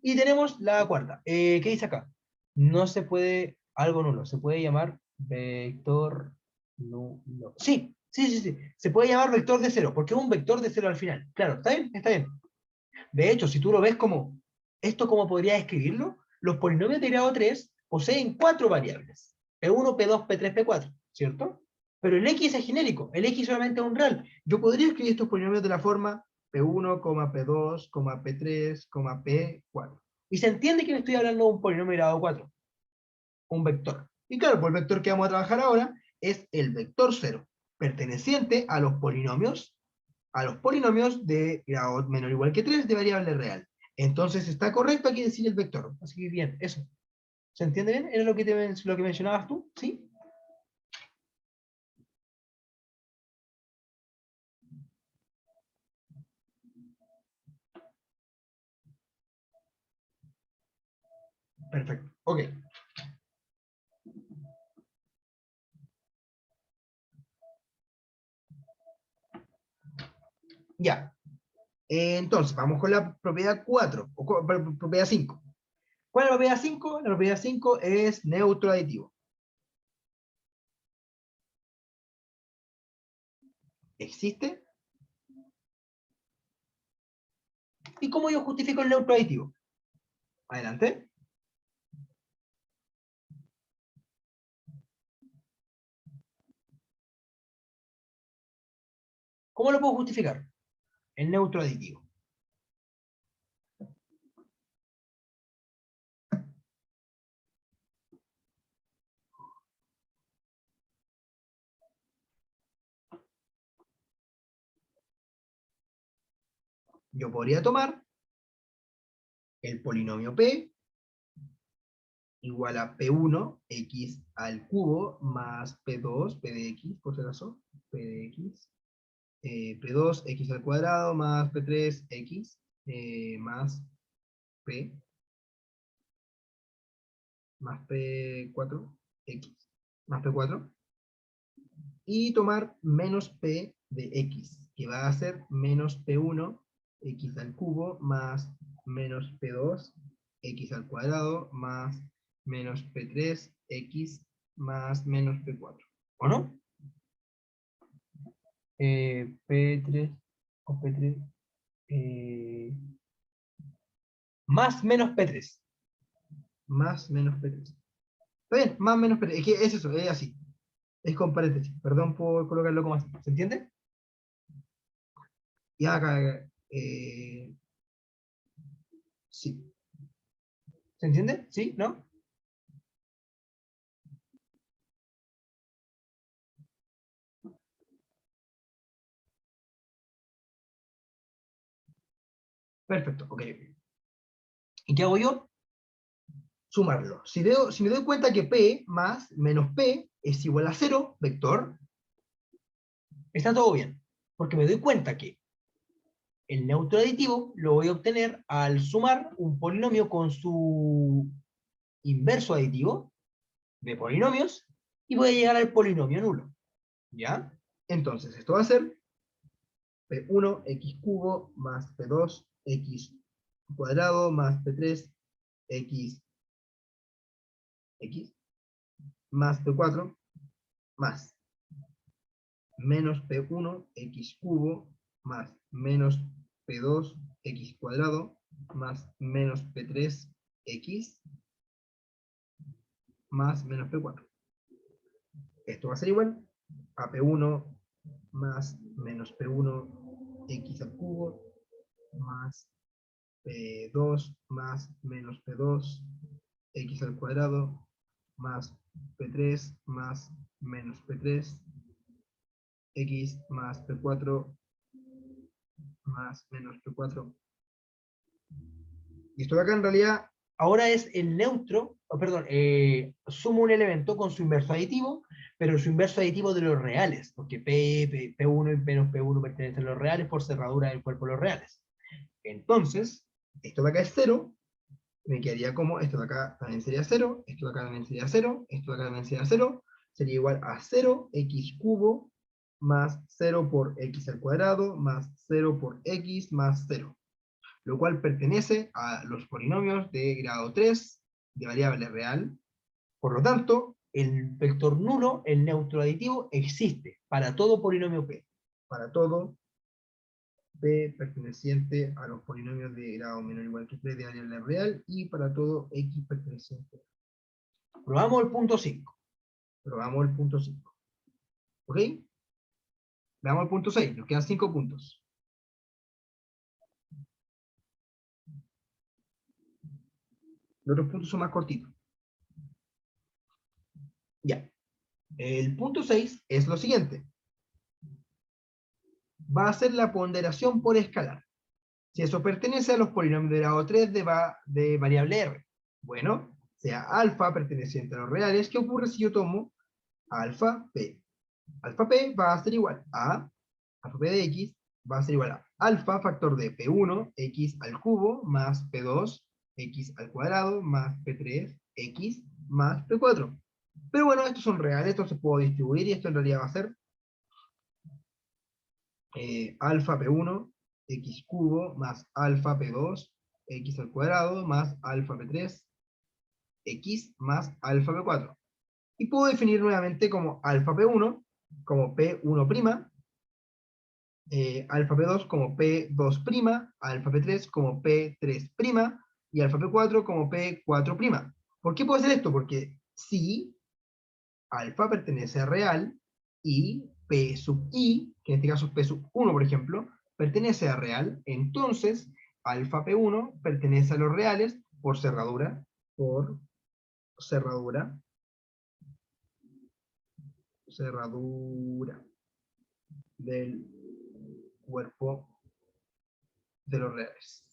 Y tenemos la cuarta. ¿Qué dice acá? No se puede, algo nulo, se puede llamar vector nulo. Sí, sí, sí, sí. Se puede llamar vector de cero, porque es un vector de cero al final. Claro, ¿está bien? Está bien. De hecho, si tú lo ves como, ¿esto cómo podrías escribirlo? Los polinomios de grado 3 poseen cuatro variables. P1, P2, P3, P4, ¿cierto? Pero el X es genérico, el X solamente es un real. Yo podría escribir estos polinomios de la forma P1, P2, P3, P4. Y se entiende que me estoy hablando de un polinomio de grado 4, un vector. Y claro, pues el vector que vamos a trabajar ahora es el vector 0, perteneciente a los polinomios de grado menor o igual que 3 de variable real. Entonces está correcto aquí decir el vector. Así que bien, eso. ¿Se entiende bien? ¿Era lo que mencionabas tú? ¿Sí? Perfecto. Ok. Ya. Entonces, vamos con la propiedad 4, o propiedad 5. ¿Cuál es la propiedad 5? La propiedad 5 es neutro aditivo. ¿Existe? ¿Y cómo yo justifico el neutro aditivo? Adelante. ¿Cómo lo puedo justificar? El neutro aditivo. Yo podría tomar el polinomio P igual a P1, X al cubo, más P2, P de X, por si acaso, P de X, P2, X al cuadrado, más P3, X, más P, más P4, X, más P4, y tomar menos P de X, que va a ser menos P1, X al cubo, más menos P2, X al cuadrado, más menos P3, X, más menos P4. ¿O no? P3 o P3 más menos P3. Más menos P3. ¿Está bien? Más menos P3. Es que es eso, es así. Es con paréntesis. Perdón por colocarlo como así. ¿Se entiende? Y acá, sí. ¿Se entiende? ¿Sí? ¿No? Perfecto, ok. ¿Y qué hago yo? Sumarlo. Si me doy cuenta que P más menos P es igual a 0, vector, está todo bien. Porque me doy cuenta que el neutro aditivo lo voy a obtener al sumar un polinomio con su inverso aditivo de polinomios y voy a llegar al polinomio nulo. ¿Ya? Entonces, esto va a ser P1 x cubo más P2 x cuadrado más P3 x más P4 más menos P1 x cubo más menos P2 x cuadrado más menos P3 x más menos P4. Esto va a ser igual a P1 más menos P1 x al cubo más P2 más menos P2 x al cuadrado más P3 más menos P3 x más P4 más menos P4. Y esto de acá en realidad ahora es el neutro, perdón, sumo un elemento con su inverso aditivo, pero su inverso aditivo de los reales, porque P1 y menos P1 pertenecen a los reales por cerradura del cuerpo de los reales. Entonces, esto de acá es 0, me quedaría como, esto de acá también sería 0, esto de acá también sería 0, esto de acá también sería 0, sería igual a 0, x cubo, más 0 por x al cuadrado, más 0 por x, más 0. lo cual pertenece a los polinomios de grado 3 de variable real. Por lo tanto, el vector nulo, el neutro aditivo, existe para todo polinomio P. Para todo P perteneciente a los polinomios de grado menor o igual que 3 de variable real y para todo X perteneciente. Probamos el punto 5. Probamos el punto 5. ¿Ok? Veamos el punto 6. Nos quedan 5 puntos. Los otros puntos son más cortitos. Ya. El punto 6 es lo siguiente. Va a ser la ponderación por escalar. Si eso pertenece a los polinomios de grado 3 de variable R. Bueno, sea alfa perteneciente a los reales, ¿qué ocurre si yo tomo alfa P? Alfa P va a ser igual a, alfa P de X, va a ser igual a alfa factor de P1, X al cubo, más P2, X al cuadrado, más P3, X, más P4. Pero bueno, estos son reales, entonces puedo distribuir, y esto en realidad va a ser alfa P1, X cubo, más alfa P2, X al cuadrado, más alfa P3, X, más alfa P4. Y puedo definir nuevamente como alfa P1, como P1', alfa P2 como P2', alfa P3 como P3', y alfa P4 como P4'. ¿Por qué puedo hacer esto? Porque si alfa pertenece a real, y P sub i, que en este caso es P sub 1, por ejemplo, pertenece a real, entonces alfa P1 pertenece a los reales por cerradura, cerradura del cuerpo de los reales.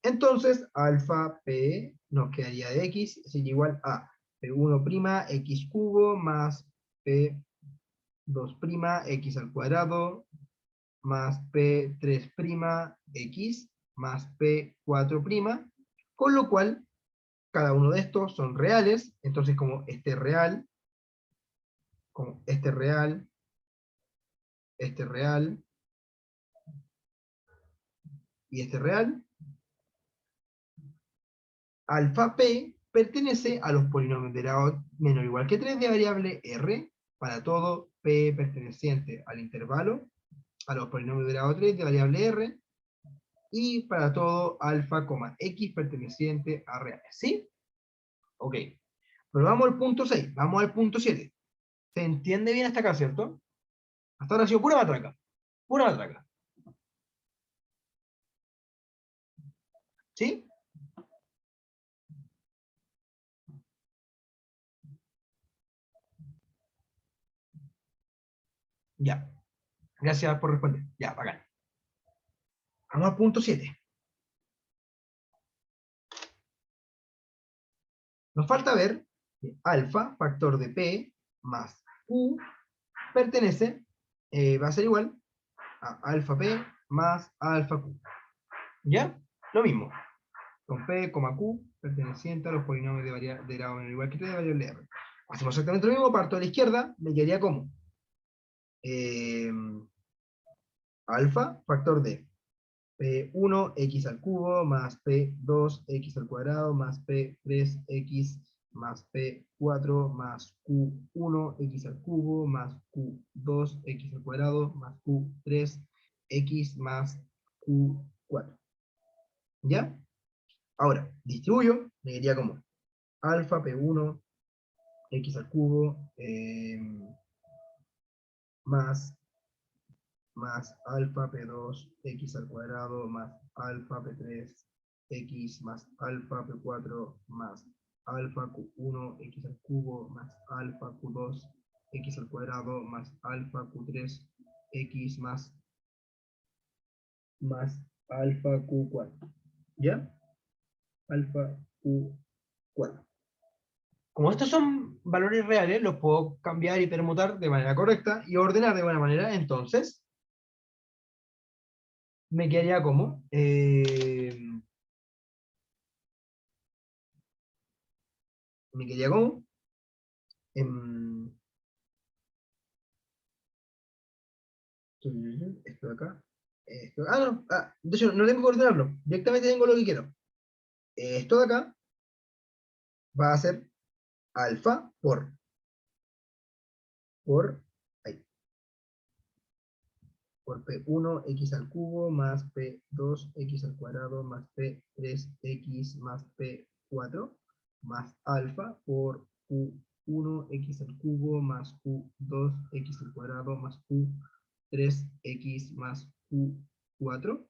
Entonces, alfa P nos quedaría de X, sería igual a P1' X cubo más P2' X al cuadrado más P3' X más P4', con lo cual cada uno de estos son reales, entonces como este real, este real y este real, alfa P pertenece a los polinomios de grado menor o igual que 3 de variable R, para todo P perteneciente al intervalo, a los polinomios de grado 3 de variable R, y para todo alfa, X perteneciente a reales, ¿sí? Ok. Pero vamos al punto 6, vamos al punto 7. ¿Se entiende bien hasta acá, cierto? Hasta ahora ha sido pura matraca. Pura matraca. ¿Sí? Ya. Gracias por responder. Ya, bacán. Vamos al punto 7. Nos falta ver que alfa, factor de P, más Q, pertenece, va a ser igual a alfa P más alfa Q. ¿Ya? Lo mismo. Con P, Q, perteneciente a los polinomios de grado menor igual que 3 de variable R. Hacemos exactamente lo mismo, parto a la izquierda, me quedaría como alfa, factor de P1, X al cubo, más P2, X al cuadrado, más P3, X, más P4, más Q1, X al cubo, más Q2, X al cuadrado, más Q3, X, más Q4. ¿Ya? Ahora, distribuyo, me diría como alfa P1, X al cubo, más alfa P2 X al cuadrado más alfa P3 X más alfa P4 más alfa Q1 X al cubo más alfa Q2 X al cuadrado más alfa Q3 X más alfa Q4. ¿Ya? Alfa Q4. Como estos son valores reales, los puedo cambiar y permutar de manera correcta y ordenar de buena manera, entonces me quedaría como esto de acá, esto, no, de hecho no tengo que ordenarlo, directamente tengo lo que quiero. Esto de acá va a ser alfa ahí, por P1x al cubo más P2x al cuadrado más P3x más P4 más alfa por Q1x al cubo más Q2x al cuadrado más Q3x más Q4.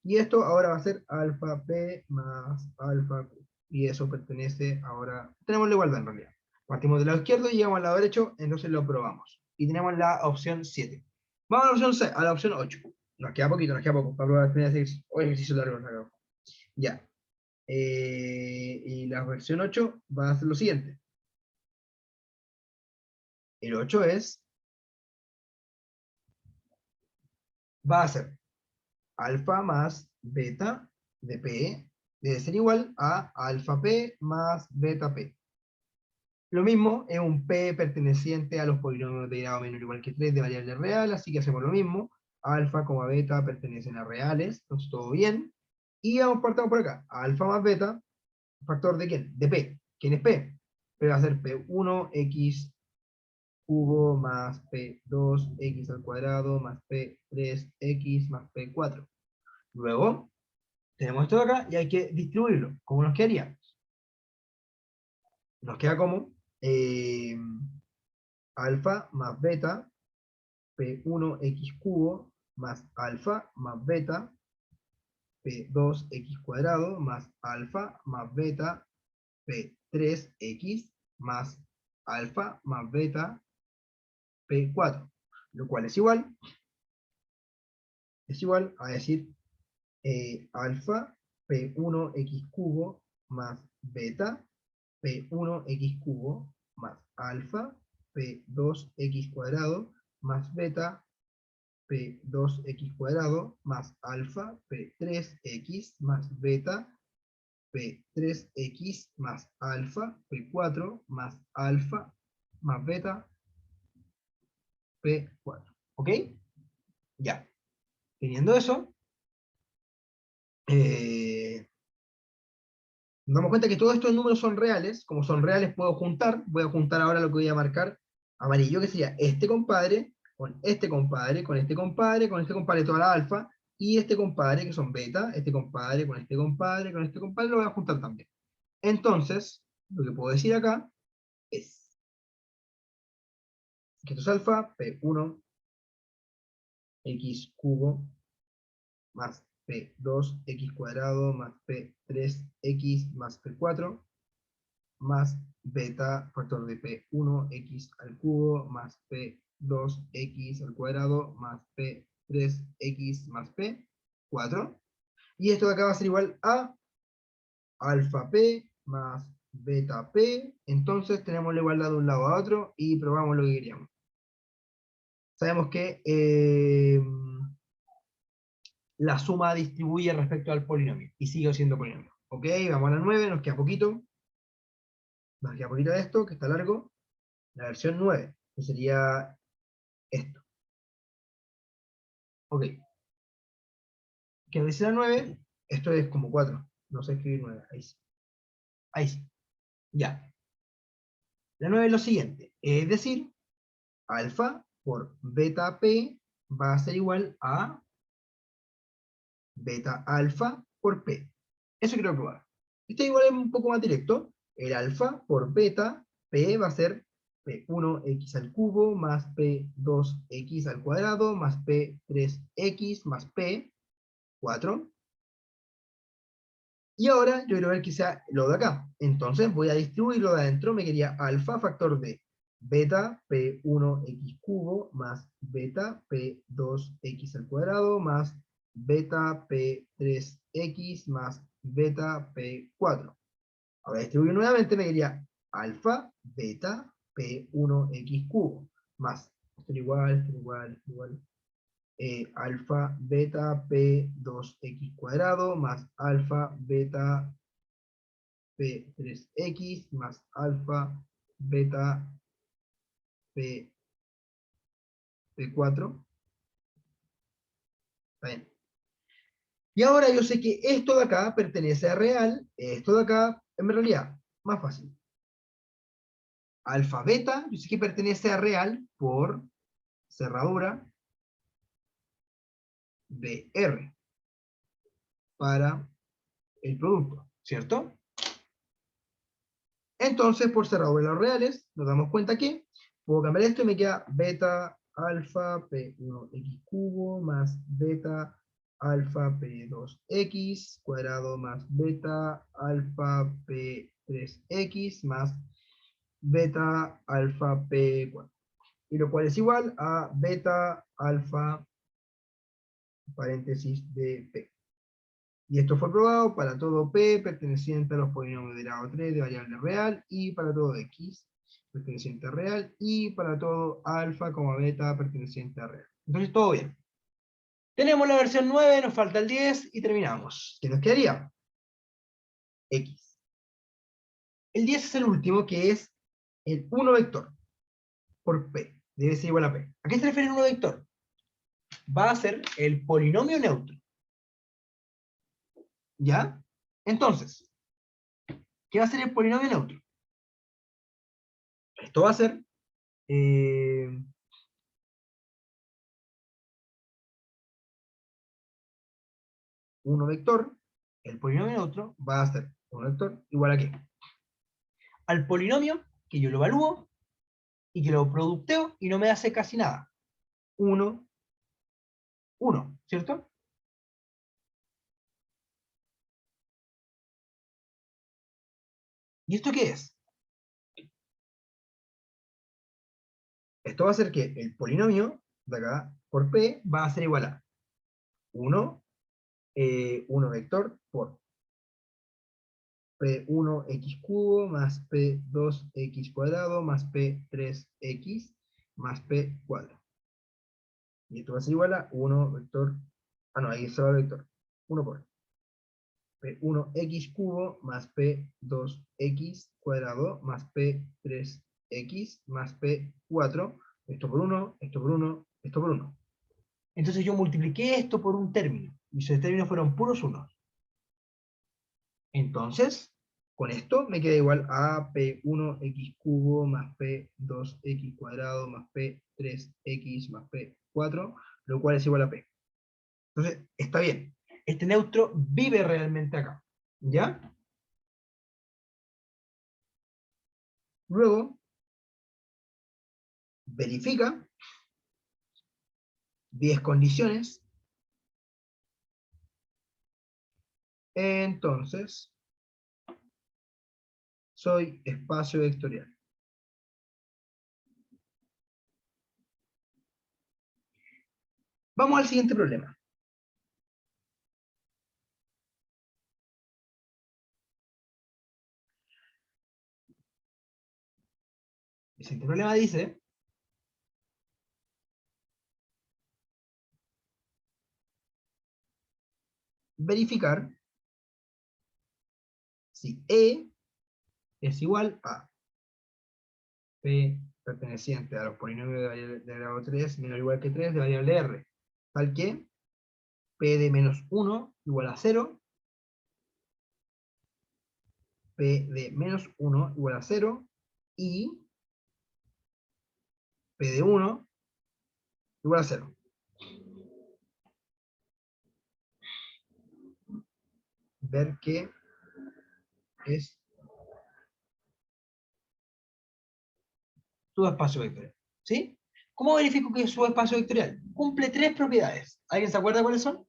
Y esto ahora va a ser alfa P más alfa Q. Y eso pertenece ahora, tenemos la igualdad en realidad. Partimos del lado izquierdo y llegamos al lado derecho, entonces lo probamos. Y tenemos la opción 7. Vamos a la opción 6, a la opción 8. Nos queda poquito, nos queda poco para probar el primer ejercicio. Hoy ejercicio largo, largo. Ya. Y la versión 8 va a ser lo siguiente. El 8 va a ser alfa más beta de P debe ser igual a alfa P más beta P. Lo mismo es un P perteneciente a los polinomios de grado menor o igual que 3 de variable real, así que hacemos lo mismo. Alfa, beta pertenecen a reales, entonces todo bien. Y vamos partamos por acá. Alfa más beta, ¿factor de quién? De P. ¿Quién es P? P va a ser P1x cubo más P2x al cuadrado más P3x más P4. Luego, tenemos esto de acá y hay que distribuirlo. ¿Cómo nos quedaría? Nos queda como alfa más beta P1x cubo más alfa más beta P2x cuadrado más alfa más beta P3x más alfa más beta P4, lo cual es igual a decir alfa P1x cubo más beta P1x cubo más alfa P2x cuadrado más beta P2x cuadrado más alfa P3x más beta P3x más alfa P4 más alfa más beta P4. ¿Ok? Ya. Teniendo eso, nos damos cuenta que todos estos números son reales. Como son reales, puedo juntar. Voy a juntar ahora lo que voy a marcar amarillo, que sería este compadre, con este compadre, con este compadre, con este compadre, toda la alfa, y este compadre, que son beta, este compadre, con este compadre, con este compadre, lo voy a juntar también. Entonces, lo que puedo decir acá es que esto es alfa, P1, x cubo, más P2x cuadrado, más P3x, más P4, más beta, factor de P1x al cubo, más P2x al cuadrado, más P3x, más P4. Y esto de acá va a ser igual a alfa P más beta P. Entonces tenemos la igualdad de un lado a otro y probamos lo que queríamos. Sabemos que la suma distribuye respecto al polinomio y sigue siendo polinomio. Ok, vamos a la 9, nos queda poquito. Nos queda poquito de esto, que está largo. La versión 9, que sería esto. Ok. ¿Qué dice la 9? Esto es como 4. No sé escribir 9. Ahí sí. Ahí sí. Ya. La 9 es lo siguiente. Es decir, alfa por beta P va a ser igual a beta alfa por P. Eso quiero probar. Este igual es un poco más directo. El alfa por beta P va a ser P1x al cubo más P2x al cuadrado más P3x más P4. Y ahora yo quiero ver que sea lo de acá. Entonces voy a distribuirlo de adentro. Me quería alfa factor de beta P1x cubo más beta P2x al cuadrado más beta P3x más beta P4. Ahora distribuyo nuevamente, me quería alfa beta P1x cubo más, esto es igual, esto es igual, esto es igual, alfa beta P2x cuadrado más alfa beta P3x más alfa beta P4. Está bien. Y ahora yo sé que esto de acá pertenece a real, esto de acá, en realidad, más fácil. Alfa beta, yo sé que pertenece a real por cerradura de R para el producto, ¿cierto? Entonces, por cerradura de los reales, nos damos cuenta que puedo cambiar esto y me queda beta alfa P1X cubo más beta alfa P2X cuadrado más beta alfa P3X más beta alfa P4. Y lo cual es igual a beta alfa paréntesis de P. Y esto fue probado para todo P perteneciente a los polinomios de grado 3 de variable real y para todo X perteneciente a real y para todo alfa, beta perteneciente a real. Entonces todo bien. Tenemos la versión 9, nos falta el 10 y terminamos. ¿Qué nos quedaría? X. El 10 es el último, que es el 1 vector por P. Debe ser igual a P. ¿A qué se refiere el 1 vector? Va a ser el polinomio neutro. ¿Ya? Entonces, ¿qué va a ser el polinomio neutro? Esto va a ser 1 vector, el polinomio neutro va a ser 1 vector igual a qué? Al polinomio que yo lo evalúo y que lo producteo y no me hace casi nada. 1, 1, ¿cierto? ¿Y esto qué es? Esto va a ser que el polinomio de acá por P va a ser igual a 1, 1 vector por P1x cubo más P2x cuadrado más P3x más P cuadrado. Y esto va a ser igual a 1 vector, no, ahí se va el vector, 1 por P1x cubo más P2x cuadrado más P3x más P4, esto por 1, esto por 1, esto por 1. Entonces yo multipliqué esto por un término, y esos términos fueron puros unos. Entonces, con esto me queda igual a P1x cubo más P2x cuadrado más P3x más P4, lo cual es igual a P. Entonces, está bien. Este neutro vive realmente acá. ¿Ya? Luego, verifica 10 condiciones. Entonces, soy espacio vectorial. Vamos al siguiente problema. El siguiente problema dice: verificar si E es igual a P perteneciente a los polinomios de grado 3 menor o igual que 3 de variable R, tal que P de menos 1 igual a 0, P de menos 1 igual a 0, y P de 1 igual a 0. Ver que es subespacio vectorial. ¿Sí? ¿Cómo verifico que es subespacio vectorial? Cumple 3 propiedades. ¿Alguien se acuerda cuáles son?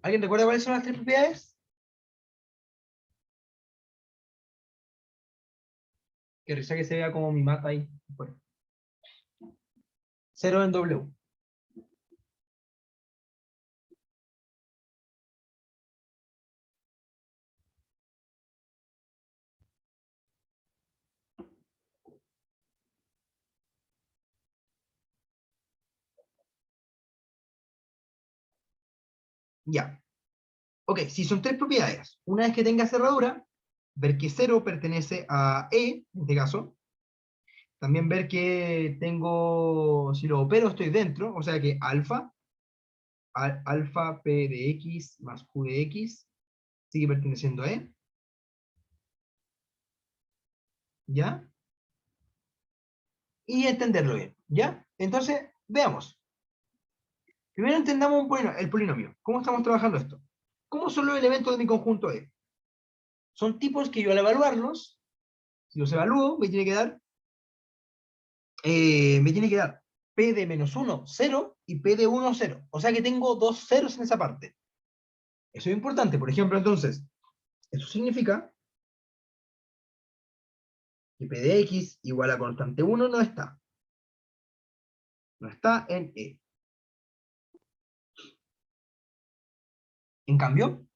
¿Alguien recuerda cuáles son las 3 propiedades? Que risa que se vea como mi mata ahí. Bueno. 0 en W. Ya. Ok, si son tres propiedades, una vez que tenga cerradura, ver que 0 pertenece a E, en este caso. También ver que tengo, si lo opero estoy dentro, o sea que alfa P de X más Q de X sigue perteneciendo a E. ¿Ya? Y entenderlo bien. ¿Ya? Entonces, veamos. Primero entendamos el polinomio. ¿Cómo estamos trabajando esto? ¿Cómo son los elementos de mi conjunto E? Son tipos que yo al evaluarlos, si los evalúo, me tiene que dar P de menos 1, 0, y P de 1, 0. O sea que tengo dos ceros en esa parte. Eso es importante. Por ejemplo, entonces, eso significa que P de X igual a constante 1 no está. No está en E. En cambio,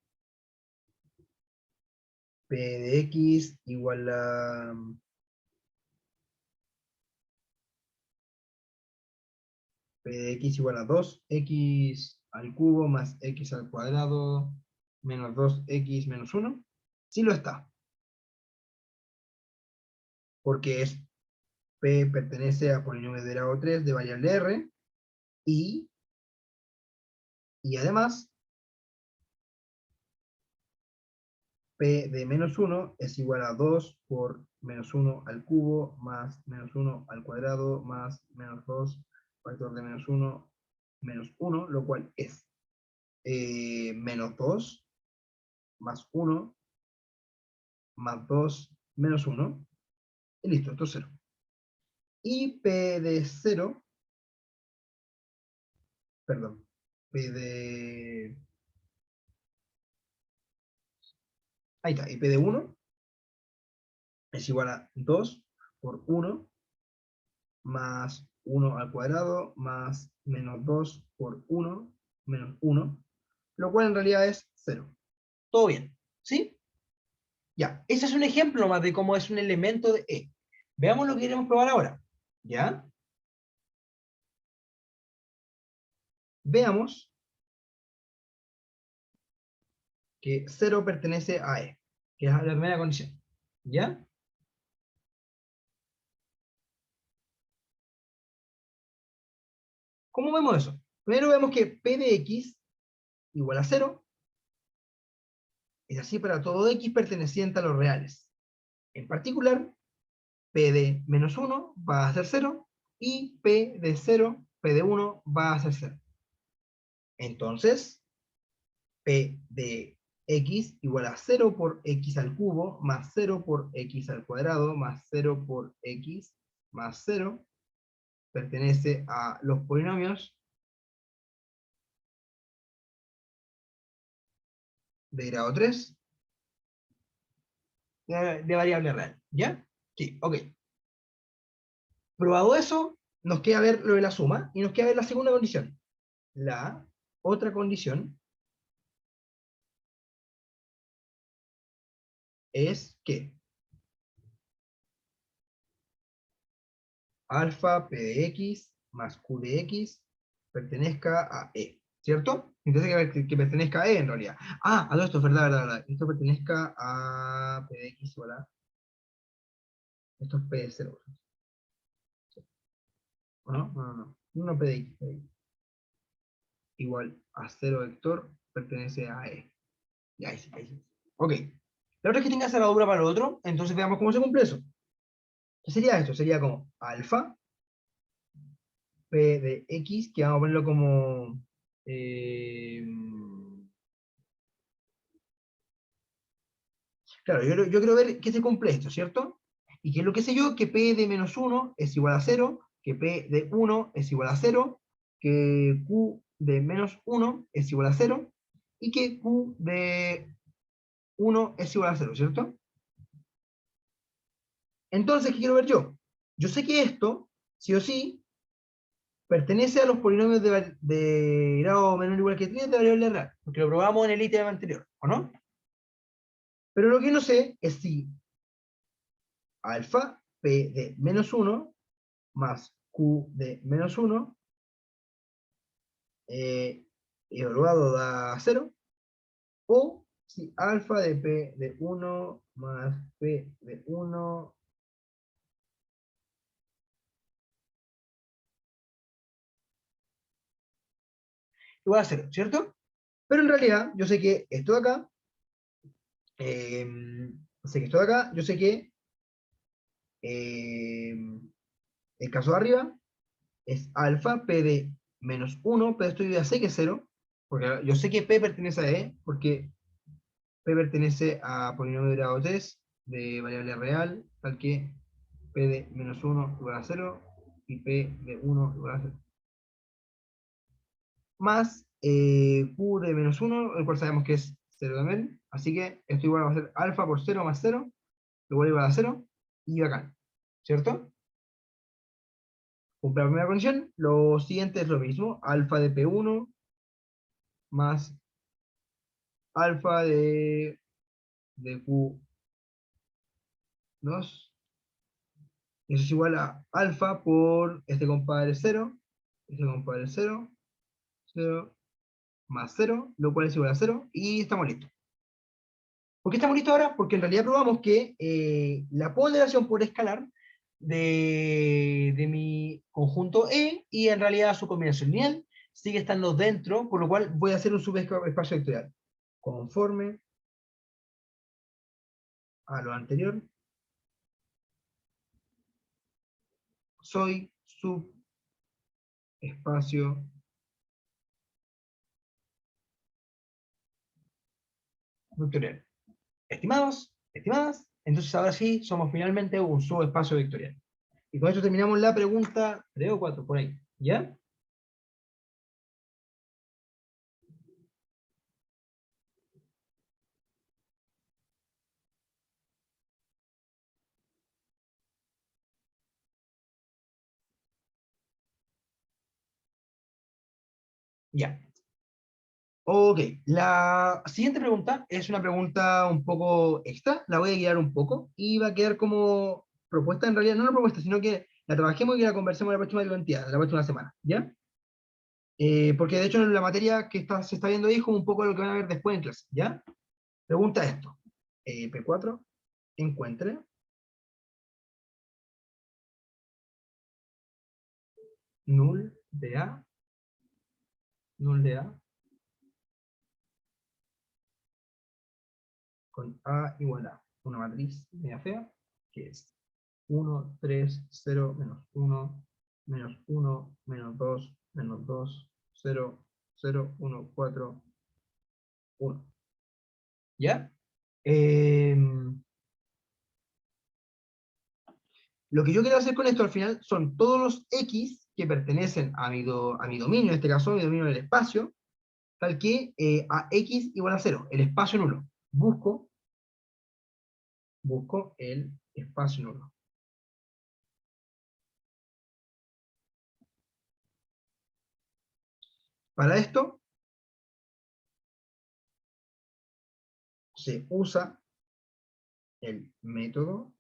P de X igual a P de X igual a 2X al cubo más X al cuadrado menos 2X menos 1. Sí lo está. Porque P pertenece a polinomio de grado 3 de variable R y, y además P de menos 1 es igual a 2 por menos 1 al cubo más menos 1 al cuadrado más menos 2 factor de menos 1, lo cual es menos 2 más 1 más 2 menos 1. Y listo, esto es 0. Y P de 0, perdón, P de... Ahí está, y P de 1 es igual a 2 por 1 más 1 al cuadrado más menos 2 por 1 menos 1, lo cual en realidad es 0. ¿Todo bien? ¿Sí? Ya, ese es un ejemplo más de cómo es un elemento de E. Veamos lo que queremos probar ahora. ¿Ya? Veamos que 0 pertenece a E, que es la primera condición. ¿Ya? ¿Cómo vemos eso? Primero vemos que P de X igual a 0 es así para todo X perteneciente a los reales. En particular, P de menos 1 va a ser 0 y P de 0, P de 1 va a ser 0. Entonces, P de X igual a 0 por X al cubo más 0 por X al cuadrado más 0 por X más 0 pertenece a los polinomios de grado 3 de variable real. ¿Ya? Sí, ok. Probado eso, nos queda ver lo de la suma y nos queda ver la segunda condición. La otra condición es que alfa P de X más Q de X pertenezca a E, ¿cierto? Entonces que pertenezca a E en realidad. Ah, a todo esto es verdad, verdad, verdad. Esto pertenezca a P de X igual a... Esto es P de 0. ¿O no? No, no, no. No P de X, P de X. Igual a 0 vector pertenece a E. Ya, ahí sí, ahí sí. Ok. La otra es que tenga cerradura para el otro, entonces veamos cómo se cumple eso. ¿Qué sería esto? Sería como alfa P de X, que vamos a ponerlo como... eh, claro, yo quiero ver qué se cumple esto, ¿cierto? Y que es lo que sé yo, que P de menos 1 es igual a 0, que P de 1 es igual a 0, que Q de menos 1 es igual a 0, y que Q de 1 es igual a 0, ¿cierto? Entonces, ¿qué quiero ver yo? Yo sé que esto, sí o sí, pertenece a los polinomios de grado menor o igual que 3 de variable real, porque lo probamos en el ítem anterior, ¿o no? Pero lo que no sé es si alfa P de menos 1 más Q de menos 1 evaluado da 0, o si alfa de P de 1 más P de 1 igual a 0, ¿cierto? Pero en realidad, yo sé que esto de acá, yo sé que el caso de arriba es alfa P de menos 1, pero esto yo ya sé que es 0, porque yo sé que P pertenece a E, porque P pertenece a polinomio de grado 3 de variable real, tal que P de menos 1 igual a 0 y P de 1 igual a 0. Más Q de menos 1, el cual sabemos que es 0 también, así que esto igual va a ser alfa por 0 más 0, igual a 0, y bacán, ¿cierto? Cumple la primera condición, lo siguiente es lo mismo, alfa de P1 más alfa de Q2, eso es igual a alfa por este compadre 0, este compadre 0, 0 más 0, lo cual es igual a 0, y estamos listos. ¿Por qué estamos listos ahora? Porque en realidad probamos que la ponderación por escalar de mi conjunto E y en realidad su combinación lineal sigue estando dentro, por lo cual voy a hacer un subespacio vectorial. Conforme a lo anterior, soy subespacio vectorial. Estimados, estimadas, entonces ahora sí somos finalmente un subespacio vectorial. Y con esto terminamos la pregunta 3 o 4, por ahí. ¿Ya? Ya. Ok, la siguiente pregunta es una pregunta un poco extra, la voy a guiar un poco y va a quedar como propuesta, en realidad no una propuesta, sino que la trabajemos y que la conversemos la próxima identidad, la próxima semana, ¿ya? Porque de hecho en la materia que se está viendo ahí es como un poco lo que van a ver después en clase, ¿ya? Pregunta esto, P4, encuentre null de A, null de A, con A igual a una matriz media fea, que es 1, 3, 0, menos 1, menos 1, menos 2, 0, 0, 1, 4, 1. ¿Ya? Eh, lo que yo quiero hacer con esto al final son todos los X que pertenecen a mi dominio, en este caso, mi dominio del espacio, tal que a X igual a 0, el espacio nulo. Busco el espacio nulo. Para esto se usa el método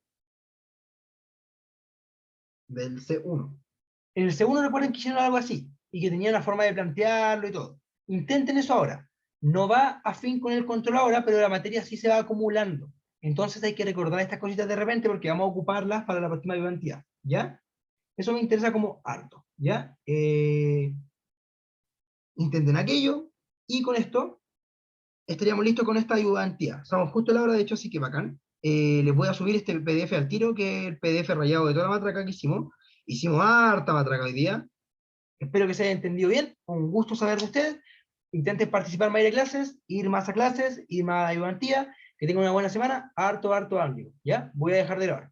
del C1. En el C1 recuerden que hicieron algo así, y que tenían la forma de plantearlo y todo. Intenten eso ahora. No va afín con el control ahora, pero la materia sí se va acumulando. Entonces hay que recordar estas cositas de repente porque vamos a ocuparlas para la próxima identidad. ¿Ya? Eso me interesa como harto. ¿Ya? Intenten aquello, y con esto estaríamos listos con esta ayudantía. Estamos justo a la hora, de hecho, así que bacán. Les voy a subir este PDF al tiro, que es el PDF rayado de toda la matraca que hicimos. Hicimos harta matraca hoy día. Espero que se haya entendido bien. Un gusto saber de ustedes. Intenten participar más de clases, ir más a clases, ir más a ayudantía. Que tengan una buena semana. Harto ánimo. ¿Ya? Voy a dejar de grabar.